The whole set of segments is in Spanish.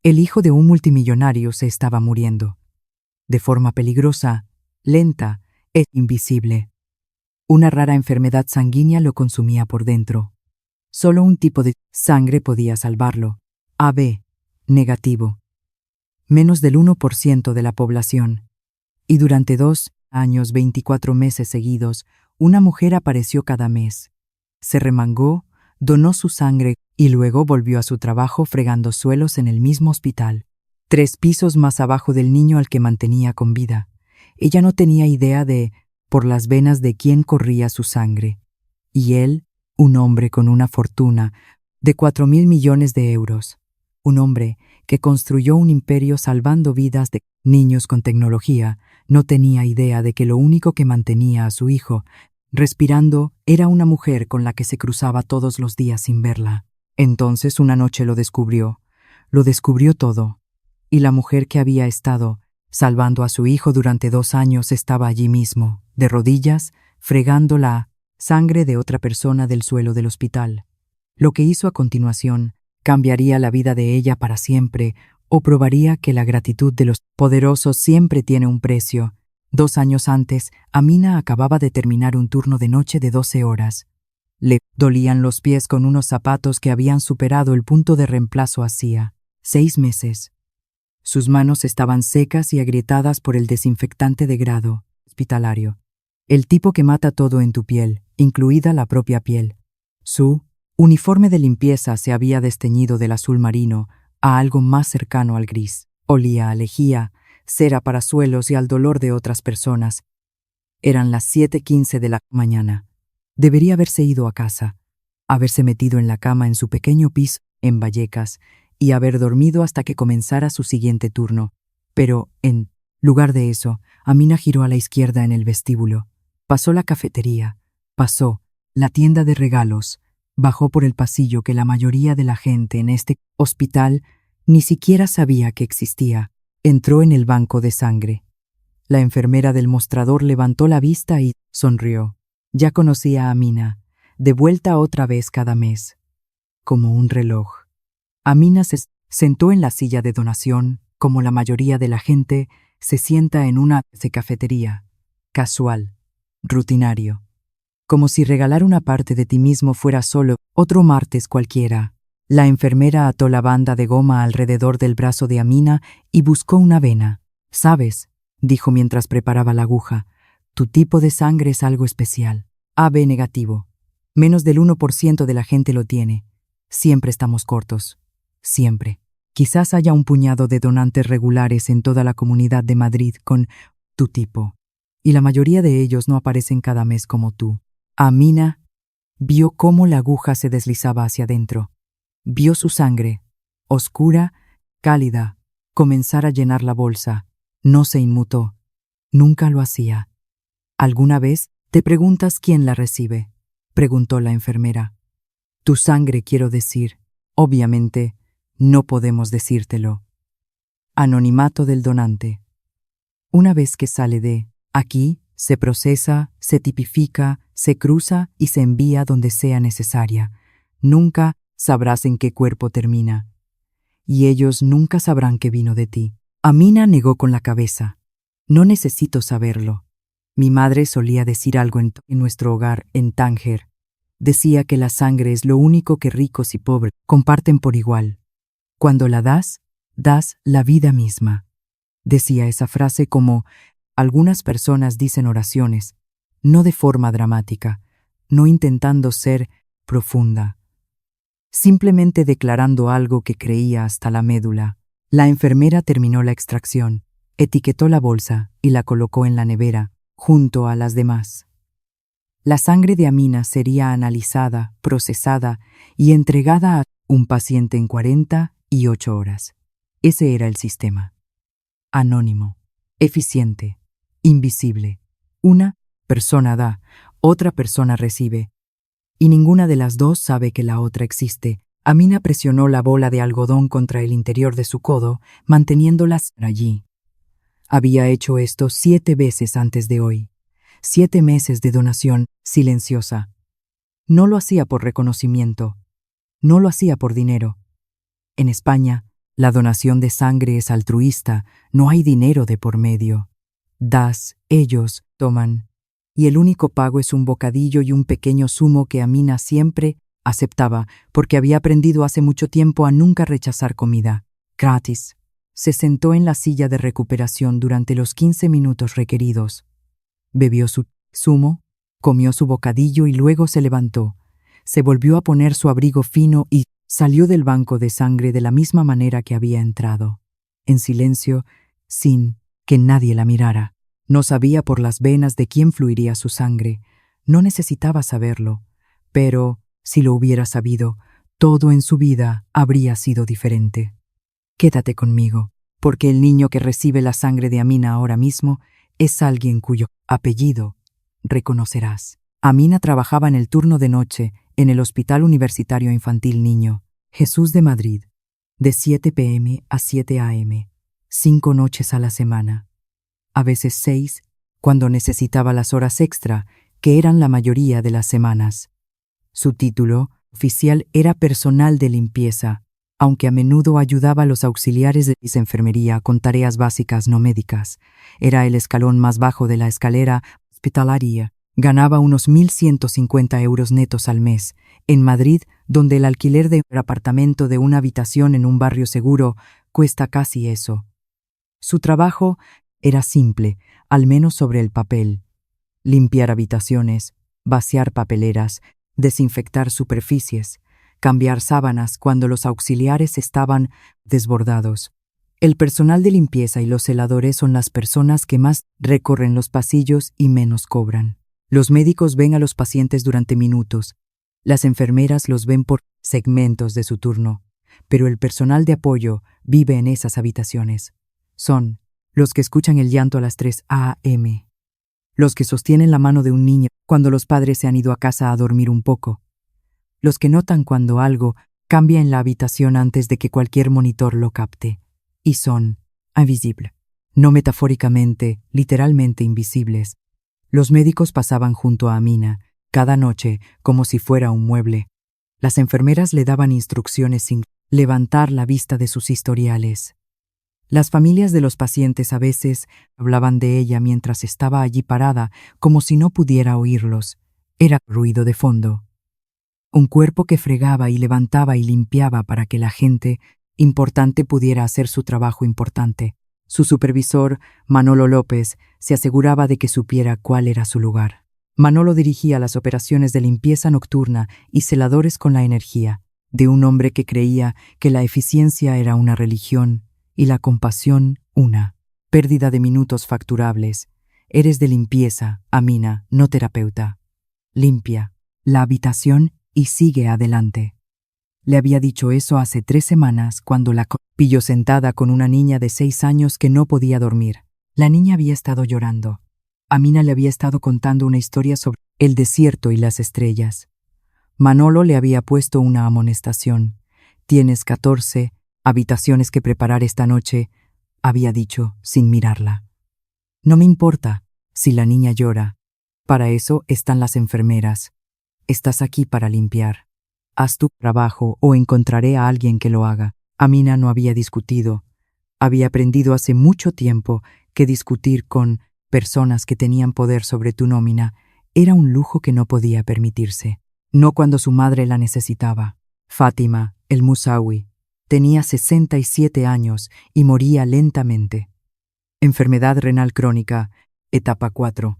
El hijo de un multimillonario se estaba muriendo. De forma peligrosa, lenta e invisible. Una rara enfermedad sanguínea lo consumía por dentro. Solo un tipo de sangre podía salvarlo. AB, negativo. Menos del 1% de la población. Y durante 2 años, 24 meses seguidos, una mujer apareció cada mes. Se remangó, donó su sangre y luego volvió a su trabajo fregando suelos en el mismo hospital, 3 pisos más abajo del niño al que mantenía con vida. Ella no tenía idea por las venas de quién corría su sangre. Y él, un hombre con una fortuna de 4.000 millones de euros. Un hombre que construyó un imperio salvando vidas de niños con tecnología, no tenía idea de que lo único que mantenía a su hijo respirando era una mujer con la que se cruzaba todos los días sin verla. Entonces una noche lo descubrió todo, y la mujer que había estado salvando a su hijo durante 2 años estaba allí mismo, de rodillas, fregando la sangre de otra persona del suelo del hospital. Lo que hizo a continuación cambiaría la vida de ella para siempre o probaría que la gratitud de los poderosos siempre tiene un precio. 2 años antes, Amina acababa de terminar un turno de noche de 12 horas. Le dolían los pies con unos zapatos que habían superado el punto de reemplazo hacía 6 meses. Sus manos estaban secas y agrietadas por el desinfectante de grado hospitalario. El tipo que mata todo en tu piel, incluida la propia piel. Su uniforme de limpieza se había desteñido del azul marino a algo más cercano al gris. Olía a lejía, cera para suelos y al dolor de otras personas. Eran las 7:15 de la mañana. Debería haberse ido a casa, haberse metido en la cama en su pequeño piso en Vallecas y haber dormido hasta que comenzara su siguiente turno. Pero, en lugar de eso, Amina giró a la izquierda en el vestíbulo. Pasó la cafetería, pasó la tienda de regalos, bajó por el pasillo que la mayoría de la gente en este hospital ni siquiera sabía que existía. Entró en el banco de sangre. La enfermera del mostrador levantó la vista y sonrió. Ya conocía a Amina, de vuelta otra vez cada mes, como un reloj. Amina se sentó en la silla de donación, como la mayoría de la gente se sienta en una cafetería, casual, rutinario, como si regalar una parte de ti mismo fuera solo otro martes cualquiera. La enfermera ató la banda de goma alrededor del brazo de Amina y buscó una vena. «¿Sabes?», dijo mientras preparaba la aguja, «tu tipo de sangre es algo especial. AB negativo. Menos del 1% de la gente lo tiene. Siempre estamos cortos. Siempre. Quizás haya un puñado de donantes regulares en toda la comunidad de Madrid con tu tipo. Y la mayoría de ellos no aparecen cada mes como tú». Amina vio cómo la aguja se deslizaba hacia adentro. Vio su sangre, oscura, cálida, comenzar a llenar la bolsa. No se inmutó. Nunca lo hacía. «¿Alguna vez te preguntas quién la recibe?», preguntó la enfermera. «Tu sangre, quiero decir. Obviamente, no podemos decírtelo». Anonimato del donante. Una vez que sale de aquí, se procesa, se tipifica, se cruza y se envía donde sea necesaria. Nunca sabrás en qué cuerpo termina. Y ellos nunca sabrán que vino de ti. Amina negó con la cabeza. «No necesito saberlo. Mi madre solía decir algo en nuestro hogar en Tánger. Decía que la sangre es lo único que ricos y pobres comparten por igual. Cuando la das, das la vida misma». Decía esa frase como algunas personas dicen oraciones, no de forma dramática, no intentando ser profunda, simplemente declarando algo que creía hasta la médula. La enfermera terminó la extracción, etiquetó la bolsa y la colocó en la nevera, junto a las demás. La sangre de Amina sería analizada, procesada y entregada a un paciente en 48 horas. Ese era el sistema. Anónimo, eficiente, invisible. Una persona da, otra persona recibe. Y ninguna de las dos sabe que la otra existe. Amina presionó la bola de algodón contra el interior de su codo, manteniéndola allí. Había hecho esto 7 veces antes de hoy. 7 meses de donación silenciosa. No lo hacía por reconocimiento. No lo hacía por dinero. En España, La donación de sangre es altruista, no hay dinero de por medio. Das, ellos toman. Y el único pago es un bocadillo y un pequeño zumo que Amina siempre aceptaba, porque había aprendido hace mucho tiempo a nunca rechazar comida. Gratis. Se sentó en la silla de recuperación durante los 15 minutos requeridos. Bebió su zumo, comió su bocadillo y luego se levantó. Se volvió a poner su abrigo fino y salió del banco de sangre de la misma manera que había entrado, en silencio, sin que nadie la mirara. No sabía por las venas de quién fluiría su sangre. No necesitaba saberlo, pero si lo hubiera sabido, todo en su vida habría sido diferente. Quédate conmigo, porque el niño que recibe la sangre de Amina ahora mismo es alguien cuyo apellido reconocerás. Amina trabajaba en el turno de noche en el Hospital Universitario Infantil Niño Jesús de Madrid, de 7 p.m. a 7 a.m., 5 noches a la semana. A veces 6, cuando necesitaba las horas extra, que eran la mayoría de las semanas. Su título oficial era personal de limpieza, aunque a menudo ayudaba a los auxiliares de enfermería con tareas básicas no médicas. Era el escalón más bajo de la escalera hospitalaria. Ganaba unos 1.150 euros netos al mes, en Madrid, donde el alquiler de un apartamento de una habitación en un barrio seguro cuesta casi eso. Su trabajo era simple, al menos sobre el papel: limpiar habitaciones, vaciar papeleras, desinfectar superficies, cambiar sábanas cuando los auxiliares estaban desbordados. El personal de limpieza y los celadores son las personas que más recorren los pasillos y menos cobran. Los médicos ven a los pacientes durante minutos, las enfermeras los ven por segmentos de su turno, pero el personal de apoyo vive en esas habitaciones. Son los que escuchan el llanto a las 3 a.m., los que sostienen la mano de un niño cuando los padres se han ido a casa a dormir un poco, los que notan cuando algo cambia en la habitación antes de que cualquier monitor lo capte, y son invisibles, no metafóricamente, literalmente invisibles. Los médicos pasaban junto a Amina, cada noche, como si fuera un mueble. Las enfermeras le daban instrucciones sin levantar la vista de sus historiales. Las familias de los pacientes a veces hablaban de ella mientras estaba allí parada, como si no pudiera oírlos. Era ruido de fondo. Un cuerpo que fregaba y levantaba y limpiaba para que la gente importante pudiera hacer su trabajo importante. Su supervisor, Manolo López, se aseguraba de que supiera cuál era su lugar. Manolo dirigía las operaciones de limpieza nocturna y celadores con la energía de un hombre que creía que la eficiencia era una religión y la compasión una pérdida de minutos facturables. Eres de limpieza, Amina, no terapeuta. Limpia la habitación y sigue adelante. Le había dicho eso hace 3 semanas cuando la pilló sentada con una niña de 6 años que no podía dormir. La niña había estado llorando. Amina le había estado contando una historia sobre el desierto y las estrellas. Manolo le había puesto una amonestación. Tienes 14 habitaciones que preparar esta noche, había dicho sin mirarla. No me importa si la niña llora. Para eso están las enfermeras. Estás aquí para limpiar. Haz tu trabajo o encontraré a alguien que lo haga. Amina no había discutido. Había aprendido hace mucho tiempo que discutir con personas que tenían poder sobre tu nómina era un lujo que no podía permitirse. No cuando su madre la necesitaba. Fátima, el Musawi, tenía 67 años y moría lentamente. Enfermedad renal crónica, etapa 4.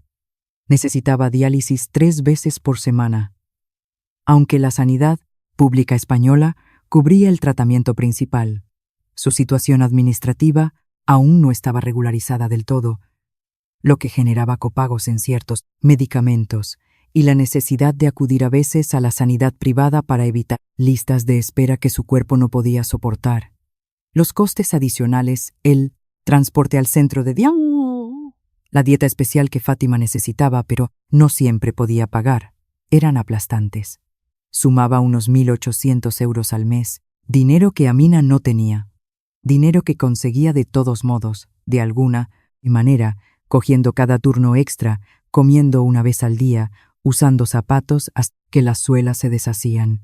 Necesitaba diálisis 3 veces por semana. Aunque la sanidad pública española cubría el tratamiento principal, su situación administrativa aún no estaba regularizada del todo, lo que generaba copagos en ciertos medicamentos y la necesidad de acudir a veces a la sanidad privada para evitar listas de espera que su cuerpo no podía soportar. Los costes adicionales, el transporte al centro de la dieta especial que Fátima necesitaba pero no siempre podía pagar, eran aplastantes. Sumaba unos 1.800 euros al mes, dinero que Amina no tenía, dinero que conseguía de todos modos, de alguna manera, cogiendo cada turno extra, comiendo una vez al día, usando zapatos hasta que las suelas se deshacían.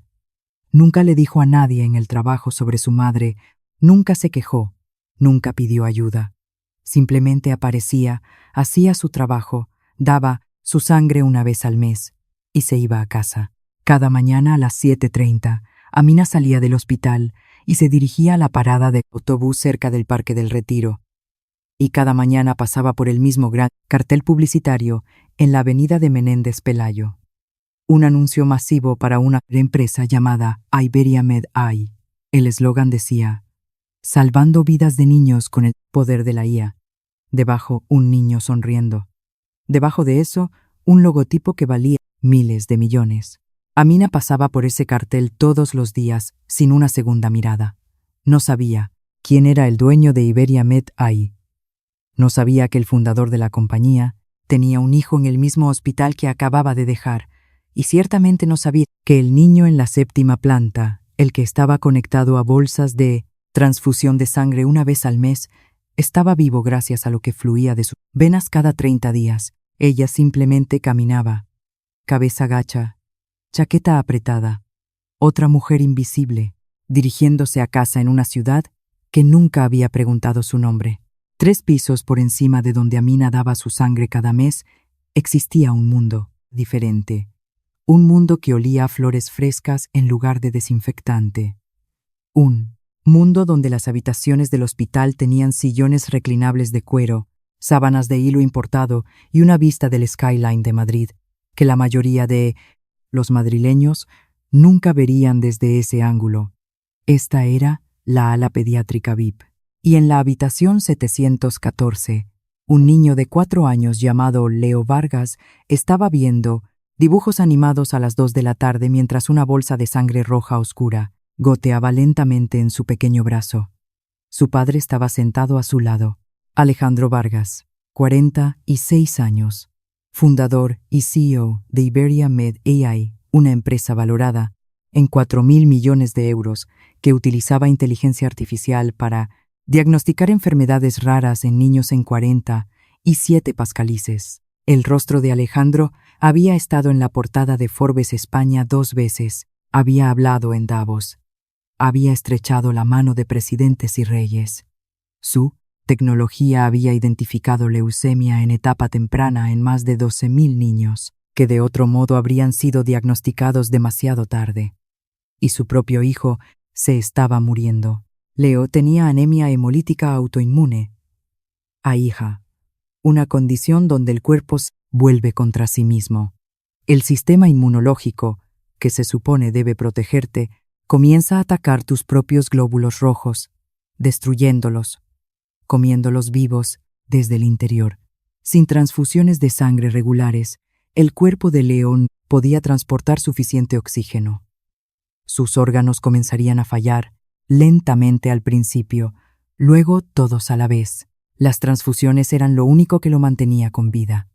Nunca le dijo a nadie en el trabajo sobre su madre Nunca se quejó, nunca pidió ayuda. Simplemente aparecía, hacía su trabajo, daba su sangre una vez al mes y se iba a casa. Cada mañana a las 7:30, Amina salía del hospital y se dirigía a la parada de autobús cerca del Parque del Retiro. Y cada mañana pasaba por el mismo gran cartel publicitario en la avenida de Menéndez Pelayo. Un anuncio masivo para una empresa llamada Iberia Med AI. El eslogan decía: salvando vidas de niños con el poder de la IA. Debajo, un niño sonriendo. Debajo de eso, un logotipo que valía miles de millones. Amina pasaba por ese cartel todos los días, sin una segunda mirada. No sabía quién era el dueño de Iberia Med AI. No sabía que el fundador de la compañía tenía un hijo en el mismo hospital que acababa de dejar, y ciertamente no sabía que el niño en la 7ª planta, el que estaba conectado a bolsas de transfusión de sangre una vez al mes, estaba vivo gracias a lo que fluía de sus venas cada 30 días. Ella simplemente caminaba, cabeza gacha, chaqueta apretada, otra mujer invisible, dirigiéndose a casa en una ciudad que nunca había preguntado su nombre. 3 pisos por encima de donde Amina daba su sangre cada mes, existía un mundo diferente. Un mundo que olía a flores frescas en lugar de desinfectante. Un mundo donde las habitaciones del hospital tenían sillones reclinables de cuero, sábanas de hilo importado y una vista del skyline de Madrid, que la mayoría de los madrileños nunca verían desde ese ángulo. Esta era la ala pediátrica VIP. Y en la habitación 714, un niño de 4 años llamado Leo Vargas estaba viendo dibujos animados a las 2 de la tarde mientras una bolsa de sangre roja oscura goteaba lentamente en su pequeño brazo. Su padre estaba sentado a su lado. Alejandro Vargas, 46 años, fundador y CEO de Iberia Med AI, una empresa valorada en 4.000 millones de euros que utilizaba inteligencia artificial para diagnosticar enfermedades raras en niños en 47 países. El rostro de Alejandro había estado en la portada de Forbes España 2 veces, había hablado en Davos, había estrechado la mano de presidentes y reyes. Su tecnología había identificado leucemia en etapa temprana en más de 12.000 niños, que de otro modo habrían sido diagnosticados demasiado tarde. Y su propio hijo se estaba muriendo. Leo tenía anemia hemolítica autoinmune. AIHA, una condición donde el cuerpo se vuelve contra sí mismo. El sistema inmunológico, que se supone debe protegerte, comienza a atacar tus propios glóbulos rojos, destruyéndolos, comiéndolos vivos desde el interior. Sin transfusiones de sangre regulares, el cuerpo de León podía transportar suficiente oxígeno. Sus órganos comenzarían a fallar, lentamente al principio, luego todos a la vez. Las transfusiones eran lo único que lo mantenía con vida.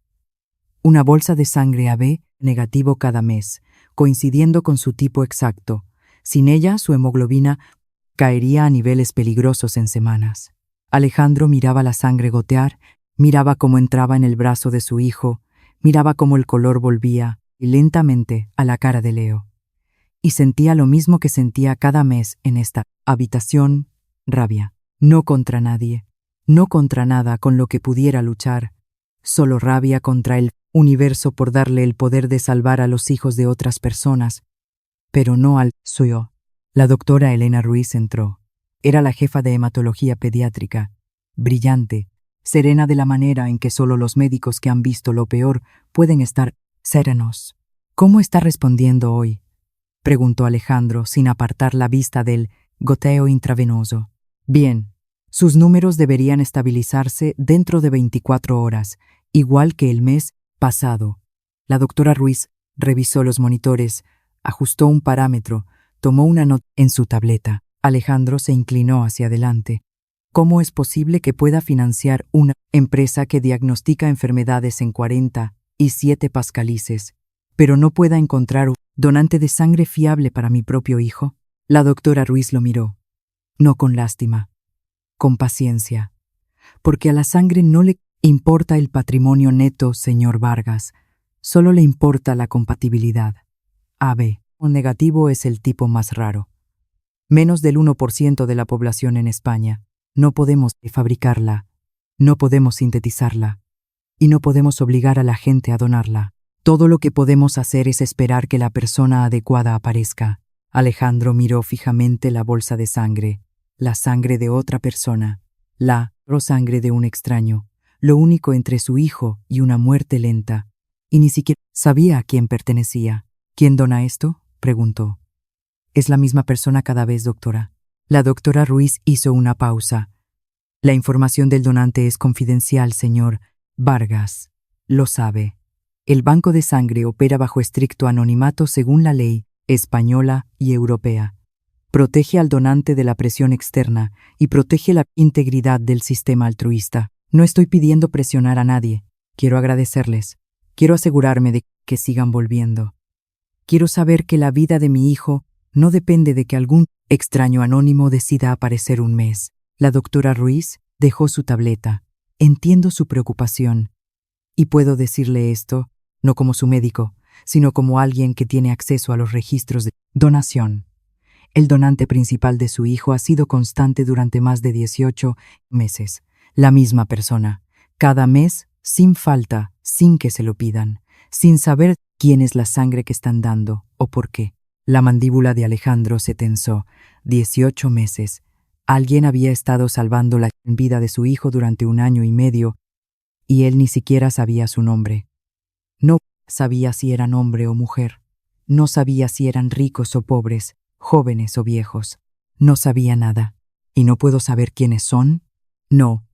Una bolsa de sangre AB negativo cada mes, coincidiendo con su tipo exacto. Sin ella, su hemoglobina caería a niveles peligrosos en semanas. Alejandro miraba la sangre gotear, miraba cómo entraba en el brazo de su hijo, miraba cómo el color volvía lentamente a la cara de Leo. Y sentía lo mismo que sentía cada mes en esta habitación: rabia. No contra nadie, no contra nada con lo que pudiera luchar, solo rabia contra el universo por darle el poder de salvar a los hijos de otras personas, pero no al suyo. La doctora Elena Ruiz entró. Era la jefa de hematología pediátrica, brillante, serena de la manera en que solo los médicos que han visto lo peor pueden estar serenos. ¿Cómo está respondiendo hoy?, preguntó Alejandro sin apartar la vista del goteo intravenoso. Bien, sus números deberían estabilizarse dentro de 24 horas, igual que el mes pasado. La doctora Ruiz revisó los monitores, ajustó un parámetro, tomó una nota en su tableta. Alejandro se inclinó hacia adelante. ¿Cómo es posible que pueda financiar una empresa que diagnostica enfermedades en 47 países, pero no pueda encontrar un donante de sangre fiable para mi propio hijo? La doctora Ruiz lo miró, no con lástima, con paciencia, porque a la sangre no le importa el patrimonio neto, señor Vargas, solo le importa la compatibilidad. AB, un negativo es el tipo más raro. Menos del 1% de la población en España. No podemos fabricarla, no podemos sintetizarla, y no podemos obligar a la gente a donarla. Todo lo que podemos hacer es esperar que la persona adecuada aparezca. Alejandro miró fijamente la bolsa de sangre, la sangre de otra persona, la sangre de un extraño, lo único entre su hijo y una muerte lenta, y ni siquiera sabía a quién pertenecía. ¿Quién dona esto?, preguntó. Es la misma persona cada vez, doctora. La doctora Ruiz hizo una pausa. La información del donante es confidencial, señor Vargas. Lo sabe. El banco de sangre opera bajo estricto anonimato según la ley española y europea. Protege al donante de la presión externa y protege la integridad del sistema altruista. No estoy pidiendo presionar a nadie. Quiero agradecerles. Quiero asegurarme de que sigan volviendo. Quiero saber que la vida de mi hijo no depende de que algún extraño anónimo decida aparecer un mes. La doctora Ruiz dejó su tableta. Entiendo su preocupación. Y puedo decirle esto, no como su médico, sino como alguien que tiene acceso a los registros de donación. El donante principal de su hijo ha sido constante durante más de 18 meses. La misma persona. Cada mes, sin falta, sin que se lo pidan, sin saber quién es la sangre que están dando o por qué. La mandíbula de Alejandro se tensó. 18 meses. Alguien había estado salvando la vida de su hijo durante 1 año y medio, y él ni siquiera sabía su nombre. No sabía si eran hombre o mujer. No sabía si eran ricos o pobres, jóvenes o viejos. No sabía nada. ¿Y no puedo saber quiénes son? No.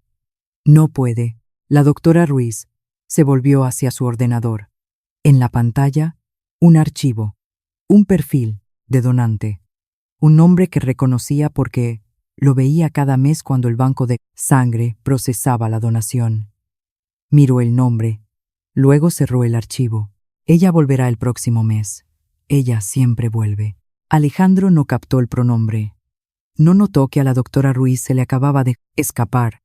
No puede. La doctora Ruiz se volvió hacia su ordenador. En la pantalla, un archivo, un perfil de donante, un nombre que reconocía porque lo veía cada mes cuando el banco de sangre procesaba la donación. Miró el nombre, luego cerró el archivo. Ella volverá el próximo mes. Ella siempre vuelve. Alejandro no captó el pronombre. No notó que a la doctora Ruiz se le acababa de escapar.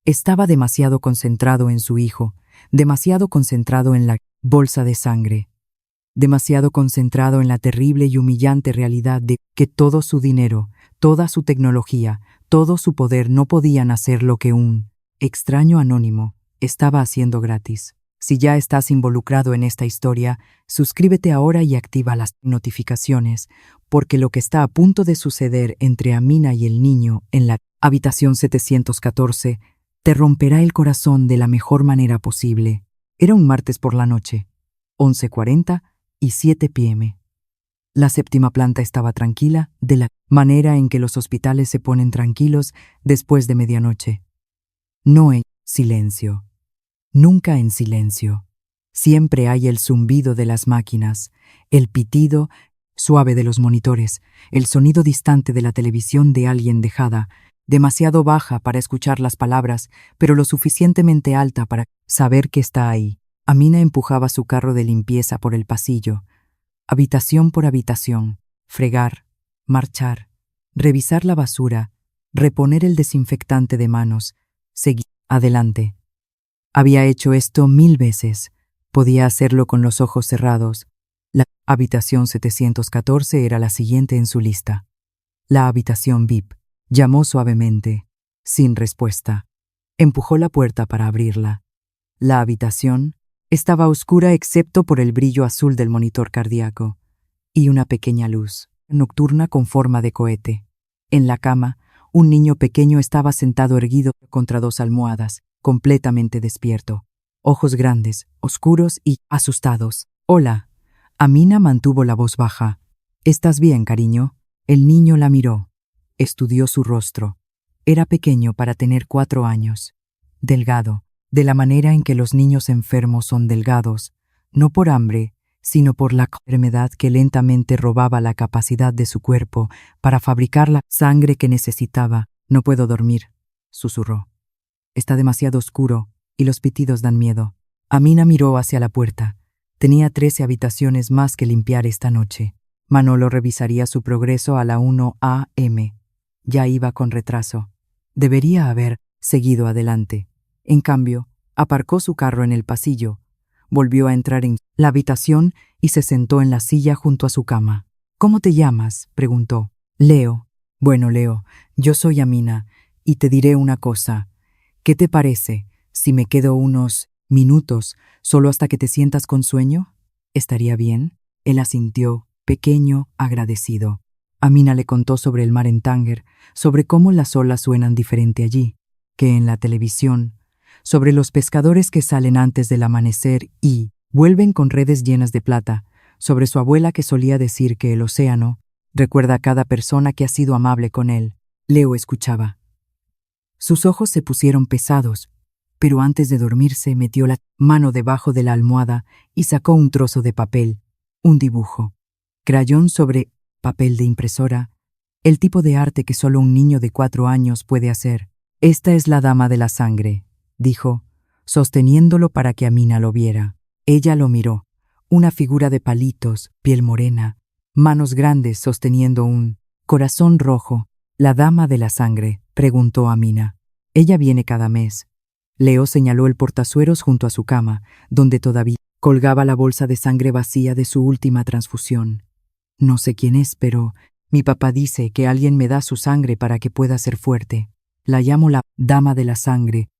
Estaba demasiado concentrado en su hijo, demasiado concentrado en la bolsa de sangre, demasiado concentrado en la terrible y humillante realidad de que todo su dinero, toda su tecnología, todo su poder no podían hacer lo que un extraño anónimo estaba haciendo gratis. Si ya estás involucrado en esta historia, suscríbete ahora y activa las notificaciones, porque lo que está a punto de suceder entre Amina y el niño en la habitación 714 te romperá el corazón de la mejor manera posible. Era un martes por la noche, 11:40 y 7 p.m. La 7ª planta estaba tranquila, de la manera en que los hospitales se ponen tranquilos después de medianoche. No en silencio. Nunca en silencio. Siempre hay el zumbido de las máquinas, el pitido suave de los monitores, el sonido distante de la televisión de alguien dejada, demasiado baja para escuchar las palabras, pero lo suficientemente alta para saber que está ahí. Amina empujaba su carro de limpieza por el pasillo, habitación por habitación, fregar, marchar, revisar la basura, reponer el desinfectante de manos, seguir adelante. Había hecho esto 1000 veces. Podía hacerlo con los ojos cerrados. La habitación 714 era la siguiente en su lista. La habitación VIP. Llamó suavemente, sin respuesta. Empujó la puerta para abrirla. La habitación estaba oscura excepto por el brillo azul del monitor cardíaco y una pequeña luz nocturna con forma de cohete. En la cama, un niño pequeño estaba sentado erguido contra 2 almohadas, completamente despierto, ojos grandes, oscuros y asustados. «Hola». Amina mantuvo la voz baja. «¿Estás bien, cariño?» El niño la miró. Estudió su rostro. Era pequeño para tener 4 años. Delgado, de la manera en que los niños enfermos son delgados, no por hambre, sino por la enfermedad que lentamente robaba la capacidad de su cuerpo para fabricar la sangre que necesitaba. «No puedo dormir», susurró. «Está demasiado oscuro y los pitidos dan miedo». Amina miró hacia la puerta. Tenía 13 habitaciones más que limpiar esta noche. Manolo revisaría su progreso a la 1 a.m. Ya iba con retraso. Debería haber seguido adelante. En cambio, aparcó su carro en el pasillo, volvió a entrar en la habitación y se sentó en la silla junto a su cama. «¿Cómo te llamas?», preguntó. «Leo». Bueno, Leo, yo soy Amina, y te diré una cosa. ¿Qué te parece si me quedo unos minutos solo hasta que te sientas con sueño? ¿Estaría bien? Él asintió, pequeño, agradecido. Amina le contó sobre el mar en Tánger, sobre cómo las olas suenan diferente allí que en la televisión, sobre los pescadores que salen antes del amanecer y vuelven con redes llenas de plata, sobre su abuela que solía decir que el océano recuerda a cada persona que ha sido amable con él. Leo escuchaba. Sus ojos se pusieron pesados, pero antes de dormirse metió la mano debajo de la almohada y sacó un trozo de papel, un dibujo. Crayón sobre papel de impresora, el tipo de arte que solo un niño de 4 años puede hacer. Esta es la dama de la sangre, dijo, sosteniéndolo para que Amina lo viera. Ella lo miró, una figura de palitos, piel morena, manos grandes sosteniendo un corazón rojo. «¿La dama de la sangre?», preguntó Amina. «Ella viene cada mes». Leo señaló el portazueros junto a su cama, donde todavía colgaba la bolsa de sangre vacía de su última transfusión. «No sé quién es, pero mi papá dice que alguien me da su sangre para que pueda ser fuerte. La llamo la dama de la sangre.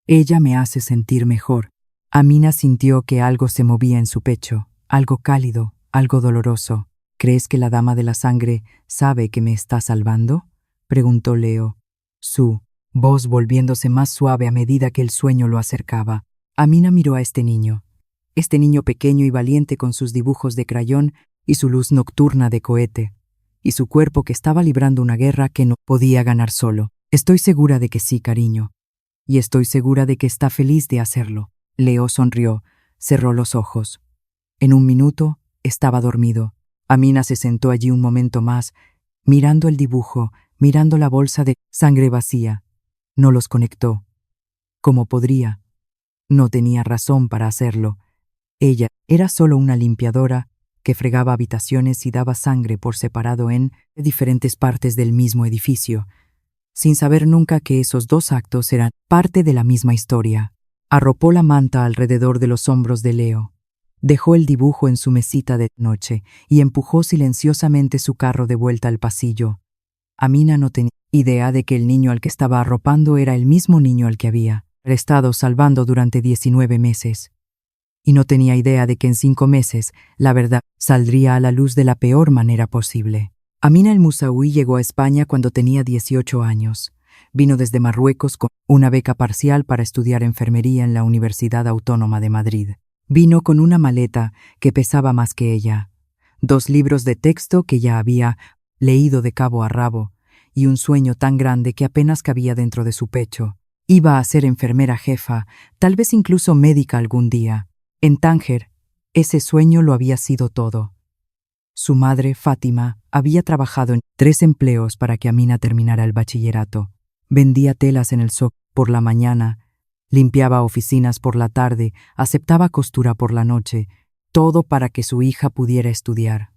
Ella me hace sentir mejor». Amina sintió que algo se movía en su pecho, algo cálido, algo doloroso. «¿Crees que la dama de la sangre sabe que me está salvando?», preguntó Leo, su voz volviéndose más suave a medida que el sueño lo acercaba. Amina miró a este niño pequeño y valiente con sus dibujos de crayón y su luz nocturna de cohete, y su cuerpo que estaba librando una guerra que no podía ganar solo. «Estoy segura de que sí, cariño. Y estoy segura de que está feliz de hacerlo». Leo sonrió, cerró los ojos. En un minuto estaba dormido. Amina se sentó allí un momento más, mirando el dibujo, mirando la bolsa de sangre vacía. No los conectó. ¿Cómo podría? No tenía razón para hacerlo. Ella era solo una limpiadora que fregaba habitaciones y daba sangre por separado en diferentes partes del mismo edificio, sin saber nunca que esos dos actos eran parte de la misma historia. Arropó la manta alrededor de los hombros de Leo. Dejó el dibujo en su mesita de noche y empujó silenciosamente su carro de vuelta al pasillo. Amina no tenía idea de que el niño al que estaba arropando era el mismo niño al que había estado salvando durante 19 meses. Y no tenía idea de que en 5 meses la verdad saldría a la luz de la peor manera posible. Amina el Musawi llegó a España cuando tenía 18 años. Vino desde Marruecos con una beca parcial para estudiar enfermería en la Universidad Autónoma de Madrid. Vino con una maleta que pesaba más que ella, 2 libros de texto que ya había leído de cabo a rabo, y un sueño tan grande que apenas cabía dentro de su pecho. Iba a ser enfermera jefa, tal vez incluso médica algún día. En Tánger, ese sueño lo había sido todo. Su madre, Fátima, había trabajado en 3 empleos para que Amina terminara el bachillerato. Vendía telas en el zoco por la mañana, limpiaba oficinas por la tarde, aceptaba costura por la noche, todo para que su hija pudiera estudiar.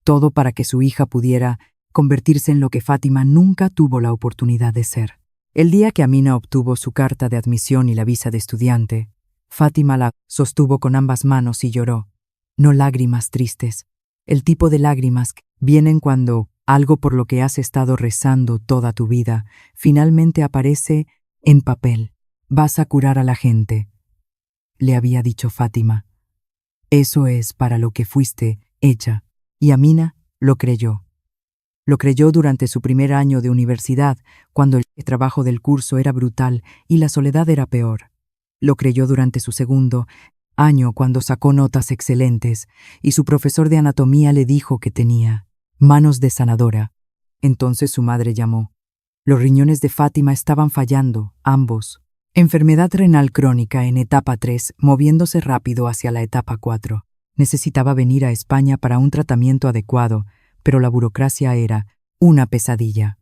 Todo para que su hija pudiera convertirse en lo que Fátima nunca tuvo la oportunidad de ser. El día que Amina obtuvo su carta de admisión y la visa de estudiante, Fátima la sostuvo con ambas manos y lloró. No lágrimas tristes, el tipo de lágrimas que vienen cuando algo por lo que has estado rezando toda tu vida finalmente aparece en papel. «Vas a curar a la gente», le había dicho Fátima. «Eso es para lo que fuiste hecha». Y Amina lo creyó. Lo creyó durante su primer año de universidad, cuando el trabajo del curso era brutal y la soledad era peor. Lo creyó durante su segundo año, cuando sacó notas excelentes y su profesor de anatomía le dijo que tenía manos de sanadora. Entonces su madre llamó. Los riñones de Fátima estaban fallando, ambos. Enfermedad renal crónica en etapa 3, moviéndose rápido hacia la etapa 4. Necesitaba venir a España para un tratamiento adecuado, pero la burocracia era una pesadilla.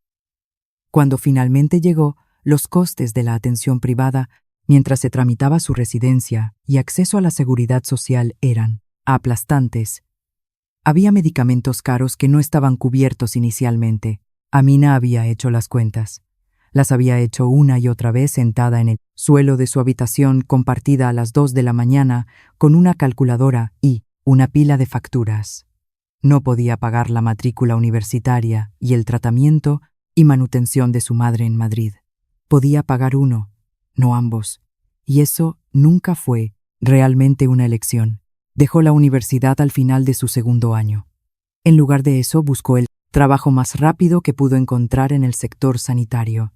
Cuando finalmente llegó, los costes de la atención privada, mientras se tramitaba su residencia y acceso a la seguridad social, eran aplastantes. Había medicamentos caros que no estaban cubiertos inicialmente. Amina había hecho las cuentas. Las había hecho una y otra vez sentada en el suelo de su habitación compartida a las 2 de la mañana con una calculadora y una pila de facturas. No podía pagar la matrícula universitaria y el tratamiento y manutención de su madre en Madrid. Podía pagar uno, no ambos, y eso nunca fue realmente una elección. Dejó la universidad al final de su segundo año. En lugar de eso, buscó el trabajo más rápido que pudo encontrar en el sector sanitario.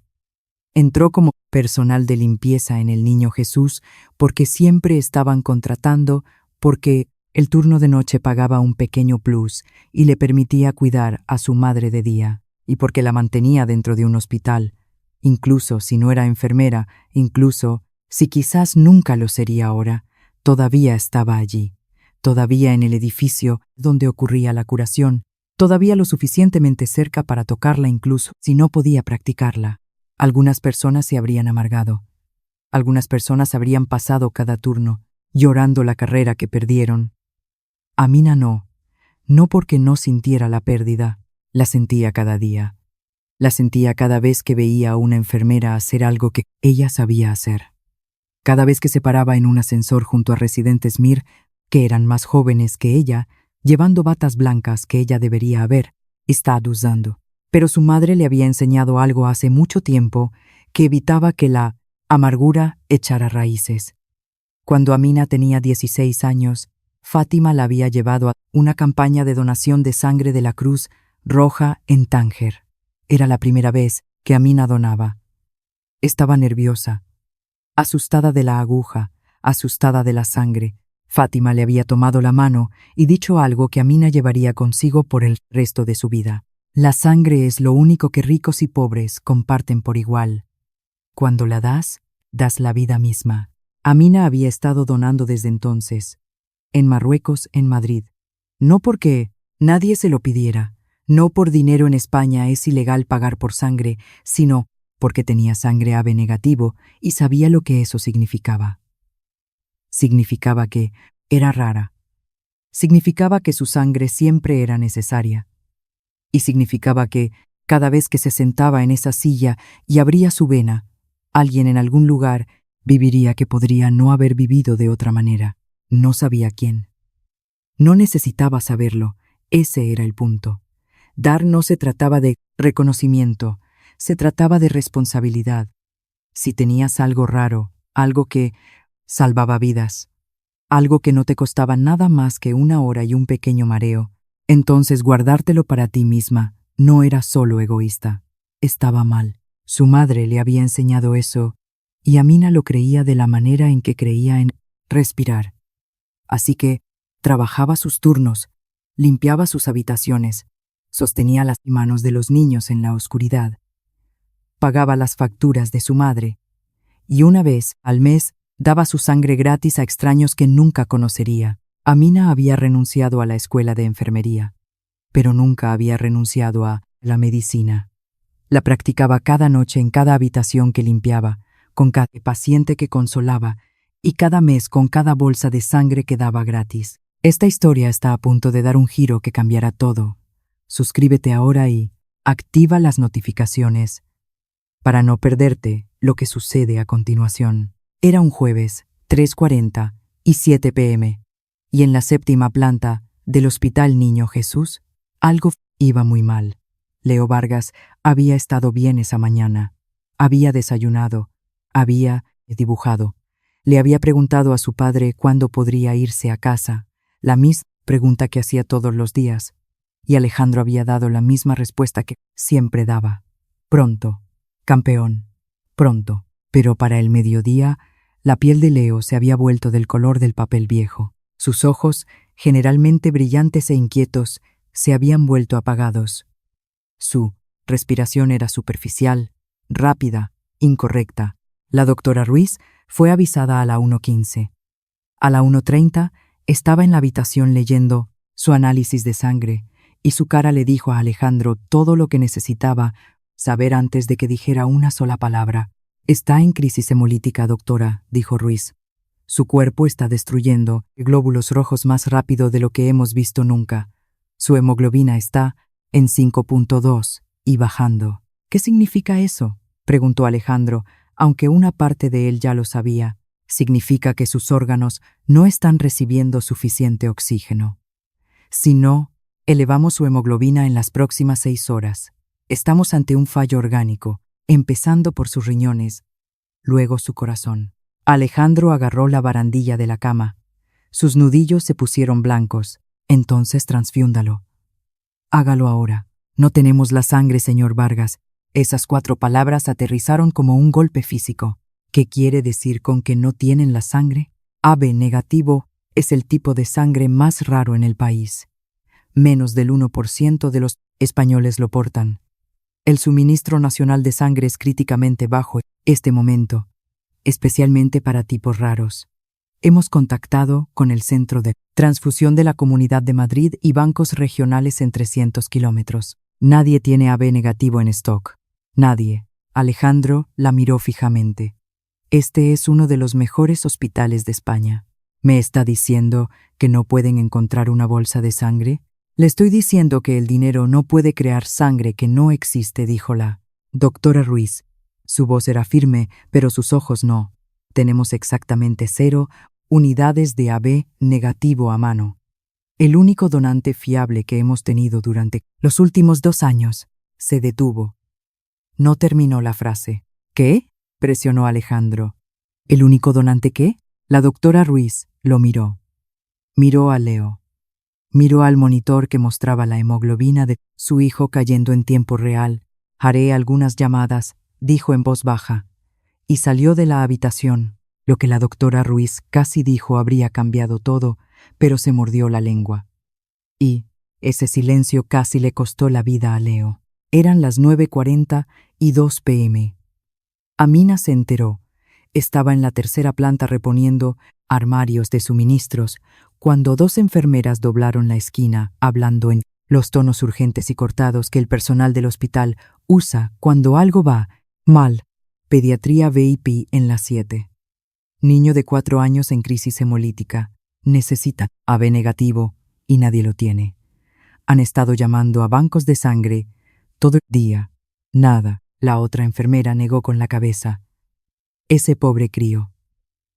Entró como personal de limpieza en el Niño Jesús porque siempre estaban contratando, porque el turno de noche pagaba un pequeño plus y le permitía cuidar a su madre de día, y porque la mantenía dentro de un hospital, incluso si no era enfermera, incluso si quizás nunca lo sería ahora, todavía estaba allí, todavía en el edificio donde ocurría la curación, todavía lo suficientemente cerca para tocarla incluso si no podía practicarla. Algunas personas se habrían amargado. Algunas personas habrían pasado cada turno, llorando la carrera que perdieron. Amina no porque no sintiera la pérdida, la sentía cada día. La sentía cada vez que veía a una enfermera hacer algo que ella sabía hacer. Cada vez que se paraba en un ascensor junto a residentes MIR, que eran más jóvenes que ella, llevando batas blancas que ella debería haber estado usando. Pero su madre le había enseñado algo hace mucho tiempo que evitaba que la amargura echara raíces. Cuando Amina tenía 16 años, Fátima la había llevado a una campaña de donación de sangre de la Cruz Roja en Tánger. Era la primera vez que Amina donaba. Estaba nerviosa, asustada de la aguja, asustada de la sangre. Fátima le había tomado la mano y dicho algo que Amina llevaría consigo por el resto de su vida. La sangre es lo único que ricos y pobres comparten por igual. Cuando la das, das la vida misma. Amina había estado donando desde entonces. En Marruecos, en Madrid. No porque nadie se lo pidiera, no por dinero en España es ilegal pagar por sangre, sino porque tenía sangre AB negativo y sabía lo que eso significaba. Significaba que era rara. Significaba que su sangre siempre era necesaria. Y significaba que, cada vez que se sentaba en esa silla y abría su vena, alguien en algún lugar viviría que podría no haber vivido de otra manera. No sabía quién. No necesitaba saberlo, ese era el punto. Dar no se trataba de reconocimiento, se trataba de responsabilidad. Si tenías algo raro, algo que salvaba vidas, algo que no te costaba nada más que una hora y un pequeño mareo, entonces guardártelo para ti misma no era solo egoísta, estaba mal. Su madre le había enseñado eso, y Amina lo creía de la manera en que creía en respirar. Así que trabajaba sus turnos, limpiaba sus habitaciones, sostenía las manos de los niños en la oscuridad, pagaba las facturas de su madre, y una vez al mes daba su sangre gratis a extraños que nunca conocería. Amina había renunciado a la escuela de enfermería, pero nunca había renunciado a la medicina. La practicaba cada noche en cada habitación que limpiaba, con cada paciente que consolaba, y cada mes con cada bolsa de sangre que daba gratis. Esta historia está a punto de dar un giro que cambiará todo. Suscríbete ahora y activa las notificaciones para no perderte lo que sucede a continuación. Era un jueves, 3:40 y 7 p.m., y en la 7ª planta del Hospital Niño Jesús, algo iba muy mal. Leo Vargas había estado bien esa mañana. Había desayunado, había dibujado. Le había preguntado a su padre cuándo podría irse a casa, la misma pregunta que hacía todos los días, y Alejandro había dado la misma respuesta que siempre daba. Pronto, campeón, pronto. Pero para el mediodía, la piel de Leo se había vuelto del color del papel viejo. Sus ojos, generalmente brillantes e inquietos, se habían vuelto apagados. Su respiración era superficial, rápida, incorrecta. La doctora Ruiz fue avisada a la 1:15. A la 1:30 estaba en la habitación leyendo su análisis de sangre, y su cara le dijo a Alejandro todo lo que necesitaba saber antes de que dijera una sola palabra. Está en crisis hemolítica, doctora, dijo Ruiz. Su cuerpo está destruyendo glóbulos rojos más rápido de lo que hemos visto nunca. Su hemoglobina está en 5.2 y bajando. ¿Qué significa eso?, preguntó Alejandro, aunque una parte de él ya lo sabía. Significa que sus órganos no están recibiendo suficiente oxígeno. Si no, elevamos su hemoglobina en las próximas 6 horas. Estamos ante un fallo orgánico, empezando por sus riñones, luego su corazón. Alejandro agarró la barandilla de la cama. Sus nudillos se pusieron blancos. Entonces transfiúndalo. Hágalo ahora. No tenemos la sangre, señor Vargas. Esas 4 palabras aterrizaron como un golpe físico. ¿Qué quiere decir con que no tienen la sangre? AB negativo es el tipo de sangre más raro en el país. Menos del 1% de los españoles lo portan. El suministro nacional de sangre es críticamente bajo en este momento, especialmente para tipos raros. Hemos contactado con el Centro de Transfusión de la Comunidad de Madrid y bancos regionales en 300 kilómetros. Nadie tiene AB negativo en stock. Nadie. Alejandro la miró fijamente. Este es uno de los mejores hospitales de España. ¿Me está diciendo que no pueden encontrar una bolsa de sangre? Le estoy diciendo que el dinero no puede crear sangre que no existe, dijo la doctora Ruiz. Su voz era firme, pero sus ojos no. Tenemos exactamente 0 unidades de AB negativo a mano. El único donante fiable que hemos tenido durante los últimos 2 años. Se detuvo. No terminó la frase. ¿Qué? Presionó Alejandro. ¿El único donante qué? La doctora Ruiz lo miró. Miró a Leo. Miró al monitor que mostraba la hemoglobina de su hijo cayendo en tiempo real. Haré algunas llamadas, dijo en voz baja, y salió de la habitación. Lo que la doctora Ruiz casi dijo habría cambiado todo, pero se mordió la lengua. Y ese silencio casi le costó la vida a Leo. Eran las 9:42 p.m. Amina se enteró. Estaba en la 3ª planta reponiendo armarios de suministros, cuando 2 enfermeras doblaron la esquina, hablando en los tonos urgentes y cortados que el personal del hospital usa cuando algo va mal. Pediatría VIP en la 7. Niño de 4 años en crisis hemolítica. Necesita AB negativo y nadie lo tiene. Han estado llamando a bancos de sangre todo el día. Nada. La otra enfermera negó con la cabeza. Ese pobre crío.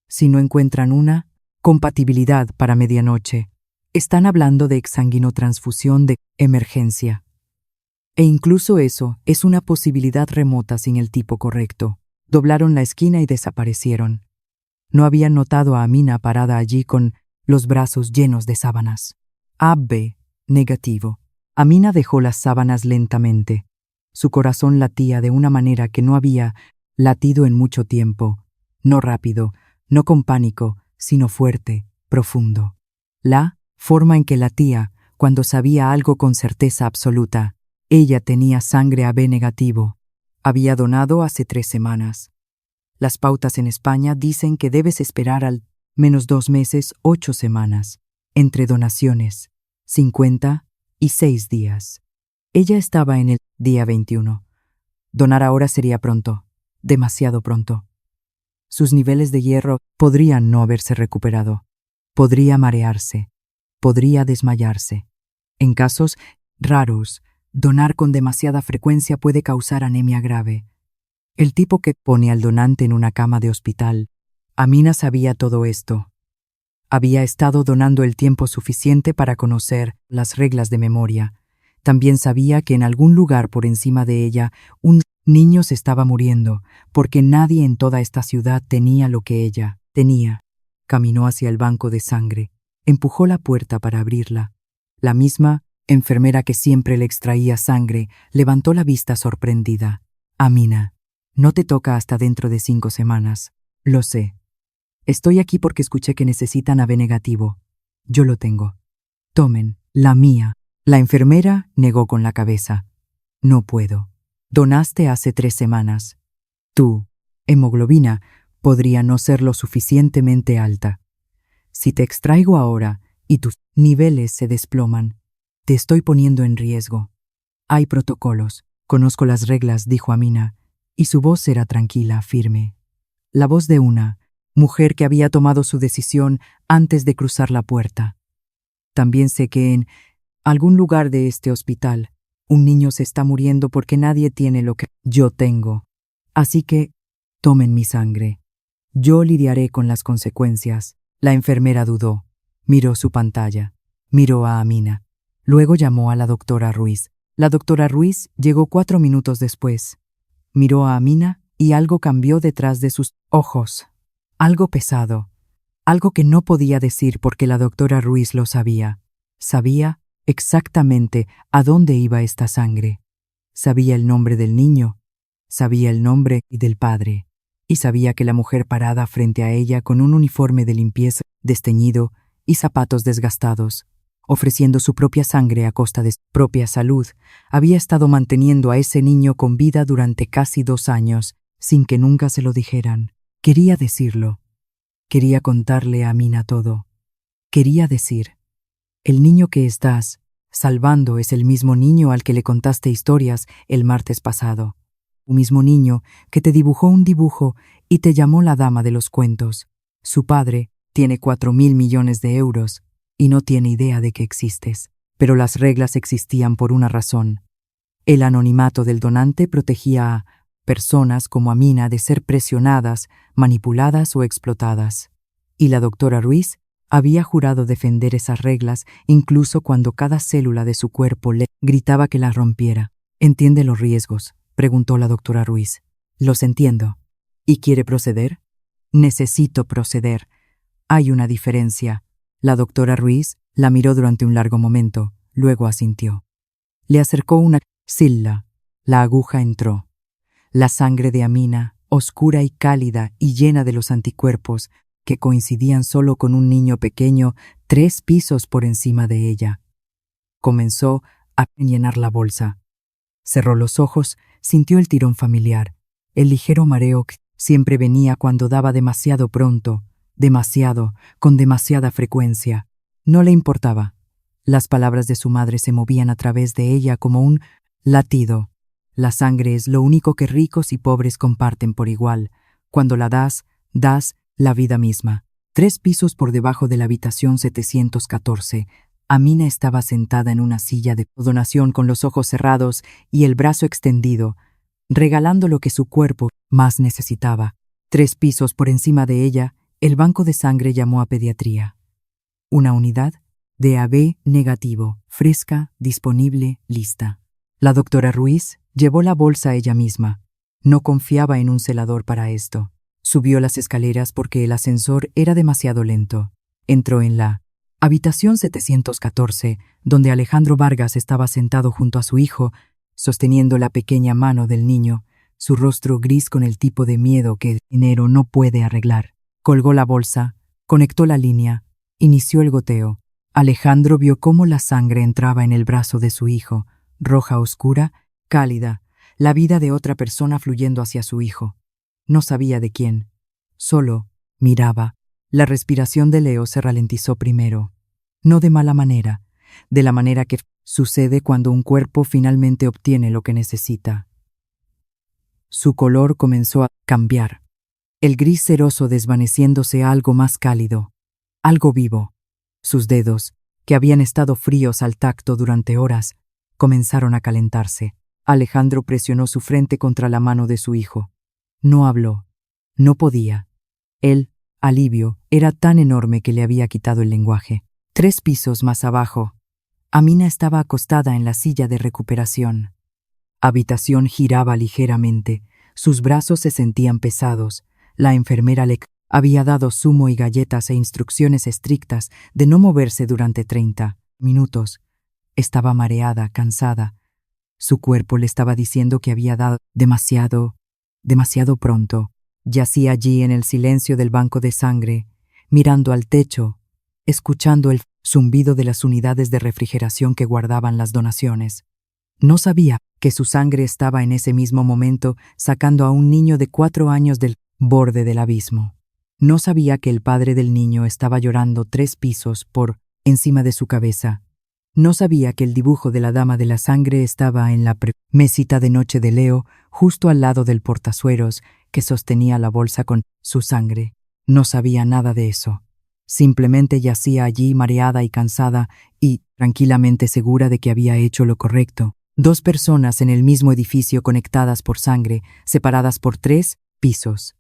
Si no encuentran una compatibilidad para medianoche, están hablando de exsanguinotransfusión de emergencia. E incluso eso es una posibilidad remota sin el tipo correcto. Doblaron la esquina y desaparecieron. No habían notado a Amina parada allí con los brazos llenos de sábanas. AB negativo. Amina dejó las sábanas lentamente. Su corazón latía de una manera que no había latido en mucho tiempo. No rápido, no con pánico, sino fuerte, profundo. La forma en que latía cuando sabía algo con certeza absoluta. Ella tenía sangre AB negativo. Había donado hace 3 semanas. Las pautas en España dicen que debes esperar al menos 2 meses, 8 semanas, entre donaciones, 56 días. Ella estaba en el día 21. Donar ahora sería pronto, demasiado pronto. Sus niveles de hierro podrían no haberse recuperado. Podría marearse. Podría desmayarse. En casos raros, donar con demasiada frecuencia puede causar anemia grave. El tipo que pone al donante en una cama de hospital. Amina sabía todo esto. Había estado donando el tiempo suficiente para conocer las reglas de memoria. También sabía que en algún lugar por encima de ella un niño se estaba muriendo, porque nadie en toda esta ciudad tenía lo que ella tenía. Caminó hacia el banco de sangre, empujó la puerta para abrirla. La misma enfermera que siempre le extraía sangre levantó la vista sorprendida. Amina, no te toca hasta dentro de 5 semanas. Lo sé. Estoy aquí porque escuché que necesitan AB negativo. Yo lo tengo. Tomen, la mía. La enfermera negó con la cabeza. No puedo. Donaste hace 3 semanas. Tu hemoglobina podría no ser lo suficientemente alta. Si te extraigo ahora y tus niveles se desploman, te estoy poniendo en riesgo. Hay protocolos. Conozco las reglas, dijo Amina, y su voz era tranquila, firme. La voz de una mujer que había tomado su decisión antes de cruzar la puerta. También sé que en algún lugar de este hospital, un niño se está muriendo porque nadie tiene lo que yo tengo. Así que, tomen mi sangre. Yo lidiaré con las consecuencias. La enfermera dudó. Miró su pantalla. Miró a Amina. Luego llamó a la doctora Ruiz. La doctora Ruiz llegó 4 minutos después. Miró a Amina y algo cambió detrás de sus ojos. Algo pesado. Algo que no podía decir porque la doctora Ruiz lo sabía. Sabía exactamente a dónde iba esta sangre. Sabía el nombre del niño. Sabía el nombre y del padre. Y sabía que la mujer parada frente a ella con un uniforme de limpieza desteñido y zapatos desgastados, ofreciendo su propia sangre a costa de su propia salud, había estado manteniendo a ese niño con vida durante casi 2 años, sin que nunca se lo dijeran. Quería decirlo. Quería contarle a Amina todo. Quería decir: el niño que estás salvando es el mismo niño al que le contaste historias el martes pasado. Un mismo niño que te dibujó un dibujo y te llamó la dama de los cuentos. Su padre tiene 4.000 millones de euros y no tiene idea de que existes. Pero las reglas existían por una razón. El anonimato del donante protegía a personas como Amina de ser presionadas, manipuladas o explotadas. Y la doctora Ruiz había jurado defender esas reglas incluso cuando cada célula de su cuerpo le gritaba que las rompiera. ¿Entiende los riesgos?, preguntó la doctora Ruiz. Los entiendo. ¿Y quiere proceder? Necesito proceder. Hay una diferencia. La doctora Ruiz la miró durante un largo momento, luego asintió. Le acercó una silla. La aguja entró. La sangre de Amina, oscura y cálida y llena de los anticuerpos, que coincidían solo con un niño pequeño 3 pisos por encima de ella. Comenzó a llenar la bolsa. Cerró los ojos, sintió el tirón familiar, el ligero mareo que siempre venía cuando daba demasiado pronto, demasiado, con demasiada frecuencia. No le importaba. Las palabras de su madre se movían a través de ella como un latido. La sangre es lo único que ricos y pobres comparten por igual. Cuando la das, das la vida misma. 3 pisos por debajo de la habitación 714, Amina estaba sentada en una silla de donación con los ojos cerrados y el brazo extendido, regalando lo que su cuerpo más necesitaba. 3 pisos por encima de ella, el banco de sangre llamó a pediatría. Una unidad de AB negativo, fresca, disponible, lista. La doctora Ruiz llevó la bolsa ella misma. No confiaba en un celador para esto. Subió las escaleras porque el ascensor era demasiado lento. Entró en la habitación 714, donde Alejandro Vargas estaba sentado junto a su hijo, sosteniendo la pequeña mano del niño, su rostro gris con el tipo de miedo que el dinero no puede arreglar. Colgó la bolsa, conectó la línea, inició el goteo. Alejandro vio cómo la sangre entraba en el brazo de su hijo, roja oscura, cálida, la vida de otra persona fluyendo hacia su hijo. No sabía de quién, solo miraba. La respiración de Leo se ralentizó primero. No de mala manera, de la manera que sucede cuando un cuerpo finalmente obtiene lo que necesita. Su color comenzó a cambiar, el gris ceroso desvaneciéndose a algo más cálido, algo vivo. Sus dedos, que habían estado fríos al tacto durante horas, comenzaron a calentarse. Alejandro presionó su frente contra la mano de su hijo. No habló. No podía. El alivio era tan enorme que le había quitado el lenguaje. 3 pisos más abajo, Amina estaba acostada en la silla de recuperación. Habitación giraba ligeramente. Sus brazos se sentían pesados. La enfermera le había dado zumo y galletas e instrucciones estrictas de no moverse durante 30 minutos. Estaba mareada, cansada. Su cuerpo le estaba diciendo que había dado demasiado pronto. Yacía allí en el silencio del banco de sangre, mirando al techo, escuchando el zumbido de las unidades de refrigeración que guardaban las donaciones. No sabía que su sangre estaba en ese mismo momento sacando a un niño de 4 años del borde del abismo. No sabía que el padre del niño estaba llorando 3 pisos por encima de su cabeza. No sabía que el dibujo de la dama de la sangre estaba en la mesita de noche de Leo, justo al lado del portazueros que sostenía la bolsa con su sangre. No sabía nada de eso. Simplemente yacía allí mareada y cansada y tranquilamente segura de que había hecho lo correcto. 2 personas en el mismo edificio conectadas por sangre, separadas por 3 pisos.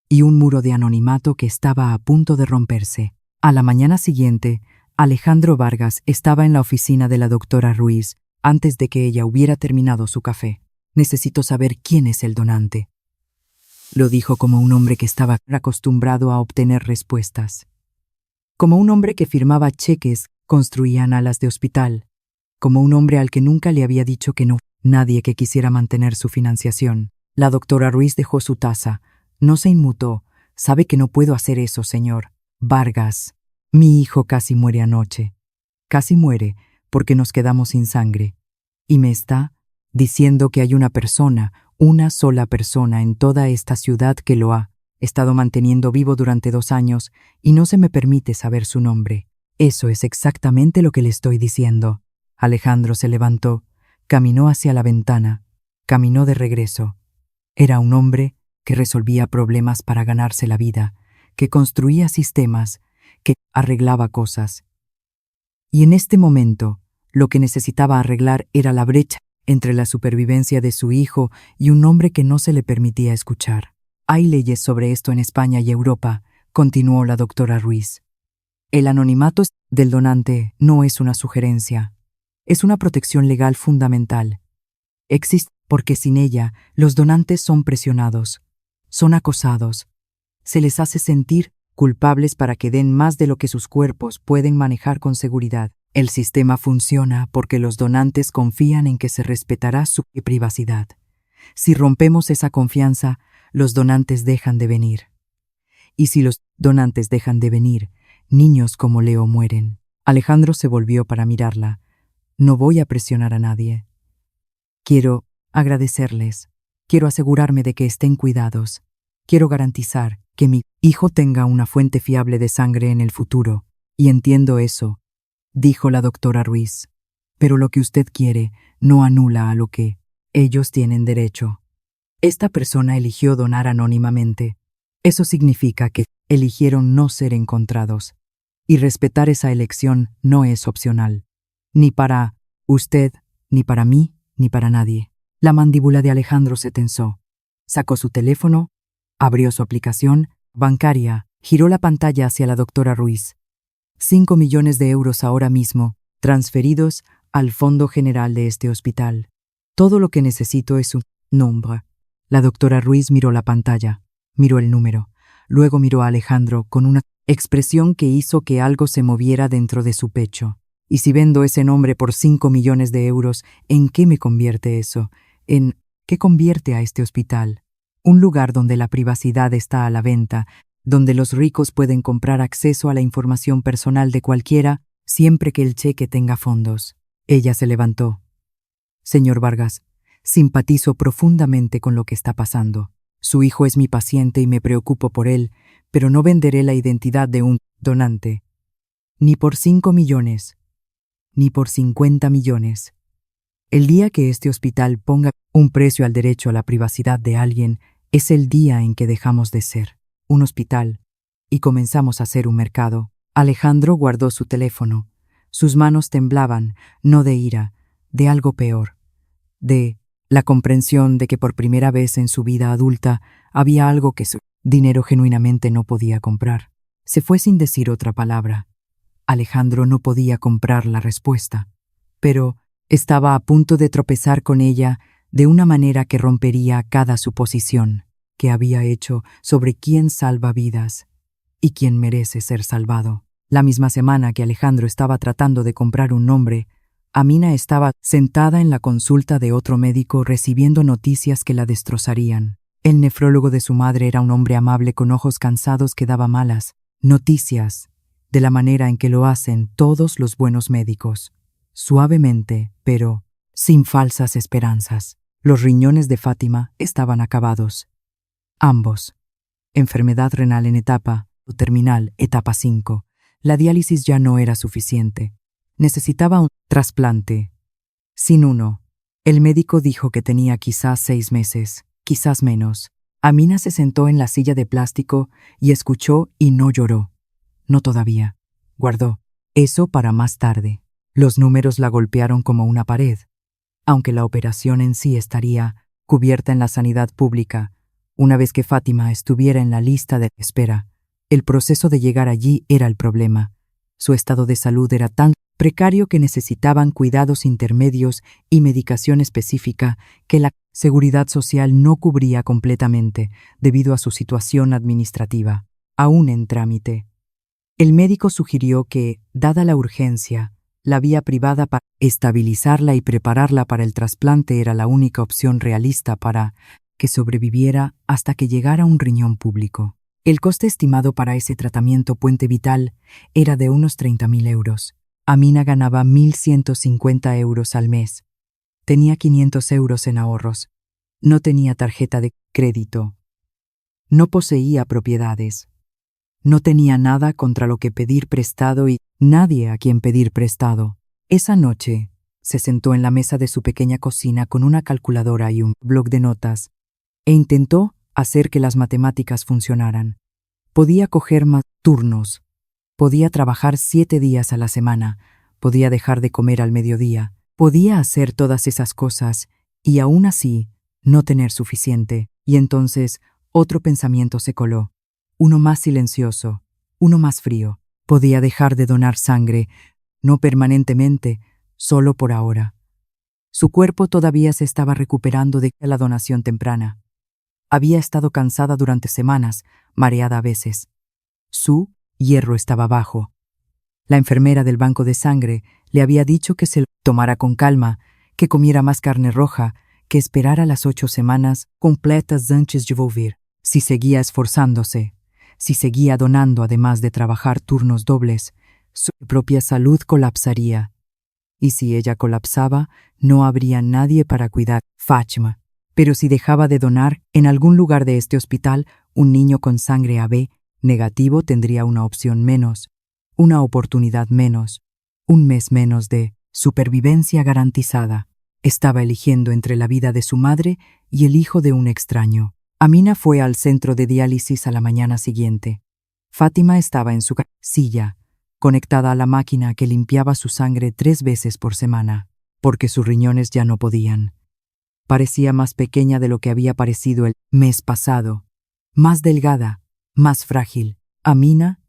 Y un muro de anonimato que estaba a punto de romperse. A la mañana siguiente, Alejandro Vargas estaba en la oficina de la doctora Ruiz, antes de que ella hubiera terminado su café. Necesito saber quién es el donante. Lo dijo como un hombre que estaba acostumbrado a obtener respuestas. Como un hombre que firmaba cheques, construían alas de hospital. Como un hombre al que nunca le había dicho que no. Nadie que quisiera mantener su financiación. La doctora Ruiz dejó su taza. No se inmutó. Sabe que no puedo hacer eso, señor. Vargas. Mi hijo casi muere anoche. Casi muere porque nos quedamos sin sangre. Y me está diciendo que hay una sola persona en toda esta ciudad que lo ha estado manteniendo vivo durante 2 años y no se me permite saber su nombre. Eso es exactamente lo que le estoy diciendo. Alejandro se levantó, caminó hacia la ventana, caminó de regreso. Era un hombre que resolvía problemas para ganarse la vida, que construía sistemas, que arreglaba cosas. Y en este momento, lo que necesitaba arreglar era la brecha entre la supervivencia de su hijo y un hombre que no se le permitía escuchar. Hay leyes sobre esto en España y Europa, continuó la doctora Ruiz. El anonimato del donante no es una sugerencia, es una protección legal fundamental. Existe porque sin ella los donantes son presionados, son acosados, se les hace sentir culpables para que den más de lo que sus cuerpos pueden manejar con seguridad. El sistema funciona porque los donantes confían en que se respetará su privacidad. Si rompemos esa confianza, los donantes dejan de venir. Y si los donantes dejan de venir, niños como Leo mueren. Alejandro se volvió para mirarla. No voy a presionar a nadie. Quiero agradecerles. Quiero asegurarme de que estén cuidados. Quiero garantizar que mi hijo tenga una fuente fiable de sangre en el futuro. Y entiendo eso, dijo la doctora Ruiz. Pero lo que usted quiere no anula a lo que ellos tienen derecho. Esta persona eligió donar anónimamente. Eso significa que eligieron no ser encontrados. Y respetar esa elección no es opcional. Ni para usted, ni para mí, ni para nadie. La mandíbula de Alejandro se tensó. Sacó su teléfono, abrió su aplicación bancaria, giró la pantalla hacia la doctora Ruiz. 5 millones de euros ahora mismo, transferidos al Fondo General de este hospital. Todo lo que necesito es un nombre. La doctora Ruiz miró la pantalla, miró el número, luego miró a Alejandro con una expresión que hizo que algo se moviera dentro de su pecho. Y si vendo ese nombre por 5 millones de euros, ¿en qué me convierte eso? ¿En qué convierte a este hospital? Un lugar donde la privacidad está a la venta, donde los ricos pueden comprar acceso a la información personal de cualquiera, siempre que el cheque tenga fondos. Ella se levantó. Señor Vargas, simpatizo profundamente con lo que está pasando. Su hijo es mi paciente y me preocupo por él, pero no venderé la identidad de un donante. Ni por 5 millones, ni por 50 millones. El día que este hospital ponga un precio al derecho a la privacidad de alguien, es el día en que dejamos de ser un hospital y comenzamos a ser un mercado. Alejandro guardó su teléfono. Sus manos temblaban, no de ira, de algo peor, de la comprensión de que por primera vez en su vida adulta había algo que su dinero genuinamente no podía comprar. Se fue sin decir otra palabra. Alejandro no podía comprar la respuesta, pero estaba a punto de tropezar con ella de una manera que rompería cada suposición que había hecho sobre quién salva vidas y quién merece ser salvado. La misma semana que Alejandro estaba tratando de comprar un nombre, Amina estaba sentada en la consulta de otro médico recibiendo noticias que la destrozarían. El nefrólogo de su madre era un hombre amable con ojos cansados que daba malas noticias, de la manera en que lo hacen todos los buenos médicos, suavemente, pero sin falsas esperanzas. Los riñones de Fátima estaban acabados. Ambos. Enfermedad renal en etapa terminal, etapa 5. La diálisis ya no era suficiente. Necesitaba un trasplante. Sin uno. El médico dijo que tenía quizás 6 meses, quizás menos. Amina se sentó en la silla de plástico y escuchó y no lloró. No todavía. Guardó eso para más tarde. Los números la golpearon como una pared. Aunque la operación en sí estaría cubierta en la sanidad pública, una vez que Fátima estuviera en la lista de espera, el proceso de llegar allí era el problema. Su estado de salud era tan precario que necesitaban cuidados intermedios y medicación específica que la Seguridad Social no cubría completamente debido a su situación administrativa, aún en trámite. El médico sugirió que, dada la urgencia, la vía privada para estabilizarla y prepararla para el trasplante era la única opción realista para que sobreviviera hasta que llegara un riñón público. El coste estimado para ese tratamiento puente vital era de unos 30.000 euros. Amina ganaba 1.150 euros al mes. Tenía 500 euros en ahorros. No tenía tarjeta de crédito. No poseía propiedades. No tenía nada contra lo que pedir prestado y nadie a quien pedir prestado. Esa noche, se sentó en la mesa de su pequeña cocina con una calculadora y un bloc de notas e intentó hacer que las matemáticas funcionaran. Podía coger más turnos. Podía trabajar 7 días a la semana. Podía dejar de comer al mediodía. Podía hacer todas esas cosas y aún así no tener suficiente. Y entonces otro pensamiento se coló. Uno más silencioso, uno más frío. Podía dejar de donar sangre, no permanentemente, solo por ahora. Su cuerpo todavía se estaba recuperando de la donación temprana. Había estado cansada durante semanas, mareada a veces. Su hierro estaba bajo. La enfermera del banco de sangre le había dicho que se lo tomara con calma, que comiera más carne roja, que esperara las 8 semanas completas antes de volver. Si seguía esforzándose, si seguía donando además de trabajar turnos dobles, su propia salud colapsaría. Y si ella colapsaba, no habría nadie para cuidar a Fátima. Pero si dejaba de donar, en algún lugar de este hospital, un niño con sangre AB negativo tendría una opción menos, una oportunidad menos, un mes menos de supervivencia garantizada. Estaba eligiendo entre la vida de su madre y el hijo de un extraño. Amina fue al centro de diálisis a la mañana siguiente. Fátima estaba en su silla, conectada a la máquina que limpiaba su sangre 3 veces por semana, porque sus riñones ya no podían. Parecía más pequeña de lo que había parecido el mes pasado, más delgada, más frágil. Amina